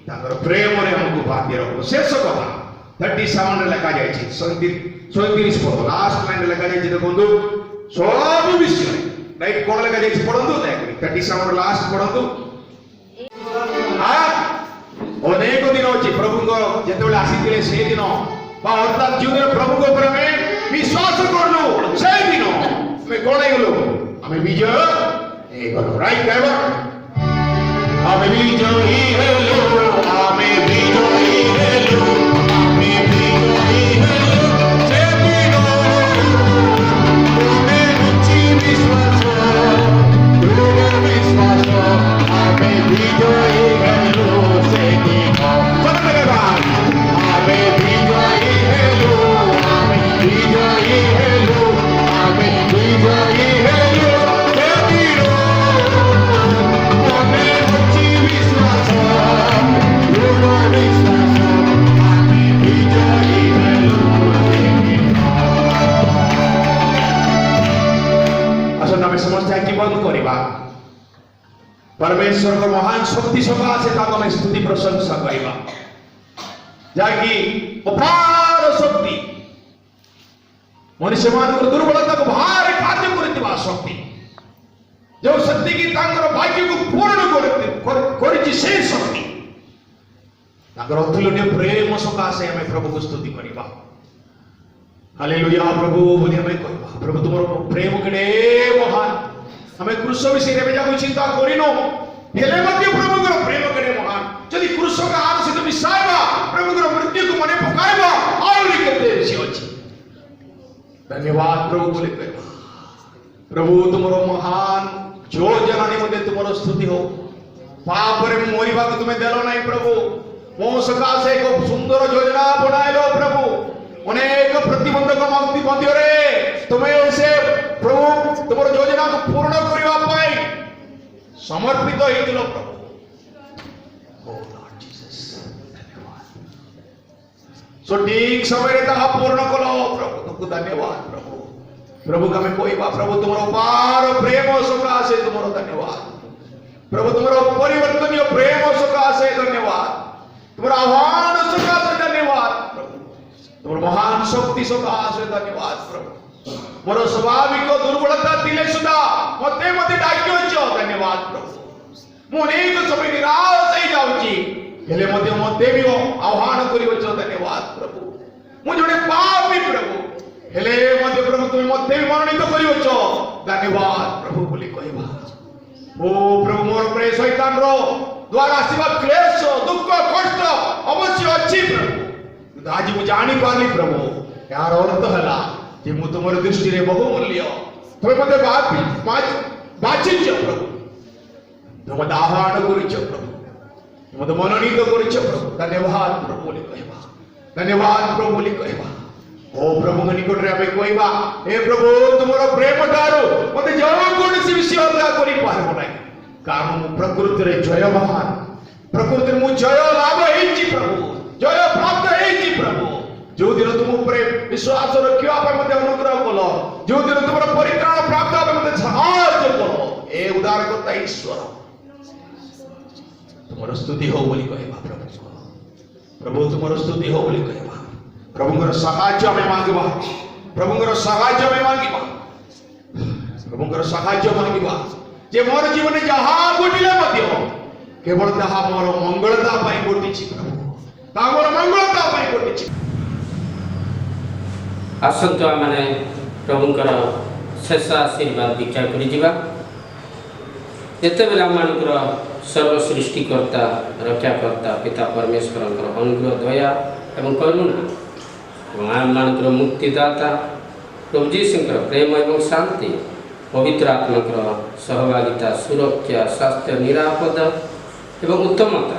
ତାଙ୍କର ପ୍ରେମରେ ଆମକୁ ବାନ୍ଧି ରଖିବ ଶେଷ କଥା 37 ରେ ଲେଖାଯାଇଛି 37 ପଦ ଲାଷ୍ଟ ଲାଇନ୍ ରେ ଲେଖାଯାଇଛି ଦେଖନ୍ତୁ ସବୁ ବିଷୟ ରାଇଟ୍ କଣ ଲେଖାଯାଇଛି ପଢନ୍ତୁ ଦୟାକରି 37 ର ଲାଷ୍ଟ ପଢନ୍ତୁ ଅନେକ ଦିନ ଅଛି ପ୍ରଭୁଙ୍କ ଯେତେବେଳେ ଆସିଥିଲେ ସେଇ ଦିନ ବା ଅର୍ଥାତ୍ ଯେଉଁଦିନ ପ୍ରଭୁଙ୍କ ଉପରେ ଆମେ ବିଶ୍ୱାସ କଲୁ ସେଇ ଦିନ ଆମେ କଣ ହେଇଗଲୁ ଆମେ ବିଜୟ ହେଇଗଲୁ ରାଇଟ୍ କହିବ ଆମେ ବିଜୟୀ ହେଲୁ ଆମେ ବିଜୟୀ ହେଲୁ ଆମେ ବିଜୟୀ ହେଲୁ ସେଦିନ ତୁମେ ଅଛି ବିଶ୍ୱାସ ଆମେ ବିଜୟୀ ହେଲୁ ସେଦିନ ଆମେ ବିଜୟୀ ହେଲୁ ଆମେ ବିଜୟୀ ହେଲୁ ଆମେ ବିଜୟୀ ହେଲୁ ସେଦିନ ଆମେ ଅଛି ବିଶ୍ୱାସ ଆମେ ବିଜୟୀ ହେଲୁ ଆସନ୍ତୁ ଆମେ ସମସ୍ତେ ଆଖି ବନ୍ଦ କରିବା परमेश्वर को महान शक्ति सकाशे ताको में स्तुति प्रशंसा करिबा जाकि अपार शक्ति मनुष्य मानकर दुर्बलता को भारी कार्य करतिबा शक्ति जो शक्ति की तांकर भाग्य को पूर्ण करछि से शक्ति तांकर अतुलनीय प्रेम सकाशे हमें प्रभु को स्तुति करिबा हालेलुया प्रभु बोली हमें कहबा प्रभु तुमरो प्रेम केडे महान हमें क्रूस विषय में जाको चिंता करिनो हेले मध्य प्रभुଙ୍କର प्रेम केडे महान जदि क्रूस का हाथ से तो मिसाइबा प्रभुଙ୍କର मृत्यु को मने पकाइबा आउरी केते से अछि धन्यवाद प्रभु बोले कहबा प्रभु तुमरो महान योजना निमंते तुमरो स्तुति हो पाप रे मोरिबा को तुमे देलो नहीं प्रभु मो सकाशे एक सुंदर योजना बनाइलो प्रभु अनेक प्रतिबंधक मध्य रे तुम्हें से प्रभु तुमर योजना को पूर्ण करबा पाई समर्पित होइतिलो प्रभु ओ लॉर्ड जीसस धन्यवाद सो ठीक समय रे ता पूर्ण कलो प्रभु तुमको धन्यवाद प्रभु प्रभु का मैं कहवा प्रभु तुम अपार प्रेम सकाशे तुम धन्यवाद प्रभु तुम परिवर्तनीय प्रेम सकाशे धन्यवाद तुम आह्वान सकाशे धन्यवाद प्रभु तुम महान शक्ति सकाशे धन्यवाद प्रभु मोर स्वाभाविक दुर्बलता दिले सुधा मते मते डाक्योच धन्यवाद प्रभु मु अनेक समय निराश हो जाउची हेले मते भी आह्वान करिवच धन्यवाद प्रभु मु जने पापी प्रभु हेले मते प्रभु तुम मते भी मनोनीत करिवच धन्यवाद प्रभु बोली कहबा ओ प्रभु मोर प्रे शैतान रो द्वारा आसीबा क्लेश दुख कष्ट अवश्य अछि प्रभु आज मु जानि पारली प्रभु यार अर्थ हला जे मु तुमर दृष्टि रे बहुमूल्य तुम मते बाचिच प्रभु तुम मते आह्वान करिच प्रभु तुम मते मनोनीत करिच प्रभु धन्यवाद प्रभु बोली कहबा धन्यवाद प्रभु बोली कहबा ओ प्रभु निकट रे आमे कहबा हे प्रभु तुमरो प्रेम दारू मते जो कोनसी विषय अलगा करि पारबो नै कारण मु प्रकृति रे जयवान प्रकृति मु जय लाभ हेछि प्रभु जय प्राप्त हेछि प्रभु जो दिन तुम ऊपर विश्वास रखियो आप मते अनुग्रह कलो जो दिन तुमरो परित्राण प्राप्त आप मते साहाय्य कलो ए उदार करता ईश्वर तुमरो स्तुति हो बोली कहबा प्रभु प्रभु तुमरो स्तुति हो बोली कहबा प्रभुଙ୍କର ସାହାଯ୍ୟ ଆମେ ମାଗିବା ପ୍ରଭୁଙ୍କର ସାହାଯ୍ୟ ଆମେ ମାଗିବା ପ୍ରଭୁଙ୍କର ସାହାଯ୍ୟ ମାଗିବା ଯେ ମୋର ଜୀବନରେ ଯାହା ଘଟିଲେ ମଧ୍ୟ କେବଳ ତାହା ମୋର ମଙ୍ଗଳତା ପାଇଁ ଘଟିଛି ପ୍ରଭୁ ତାହା ମୋର ମଙ୍ଗଳତା ପାଇଁ ଘଟିଛି ଆସନ୍ତୁ ଆମେ ପ୍ରଭୁଙ୍କର ଶେଷ ଆଶୀର୍ବାଦ ଭିକ୍ଷା କରି ଯିବା ଯେତେବେଳେ ଆମମାନଙ୍କର ସର୍ବ ସୃଷ୍ଟିକର୍ତ୍ତା ରକ୍ଷାକର୍ତ୍ତା ପିତା ପରମେଶ୍ୱରଙ୍କର ଅନୁଗ୍ରହ ଦୟା ଏବଂ କରୁଣା ଏବଂ ଆମମାନଙ୍କର ମୁକ୍ତିଦାତା ପ୍ରଭୁ ଯୀଶୁଙ୍କର ପ୍ରେମ ଏବଂ ଶାନ୍ତି ପବିତ୍ର ଆତ୍ମାଙ୍କର ସହଭାଗିତା ସୁରକ୍ଷା ସ୍ୱାସ୍ଥ୍ୟ ନିରାପଦ ଏବଂ ଉତ୍ତମତା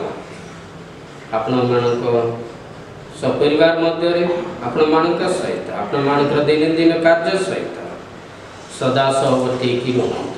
ଆପଣମାନଙ୍କ ସପରିବାର ମଧ୍ୟରେ ଆପଣମାନଙ୍କ ସହିତ ଆପଣମାନଙ୍କର ଦୈନନ୍ଦିନ କାର୍ଯ୍ୟ ସହିତ ସଦା ସହବର୍ତ୍ତୀ କି ରୁହନ୍ତୁ।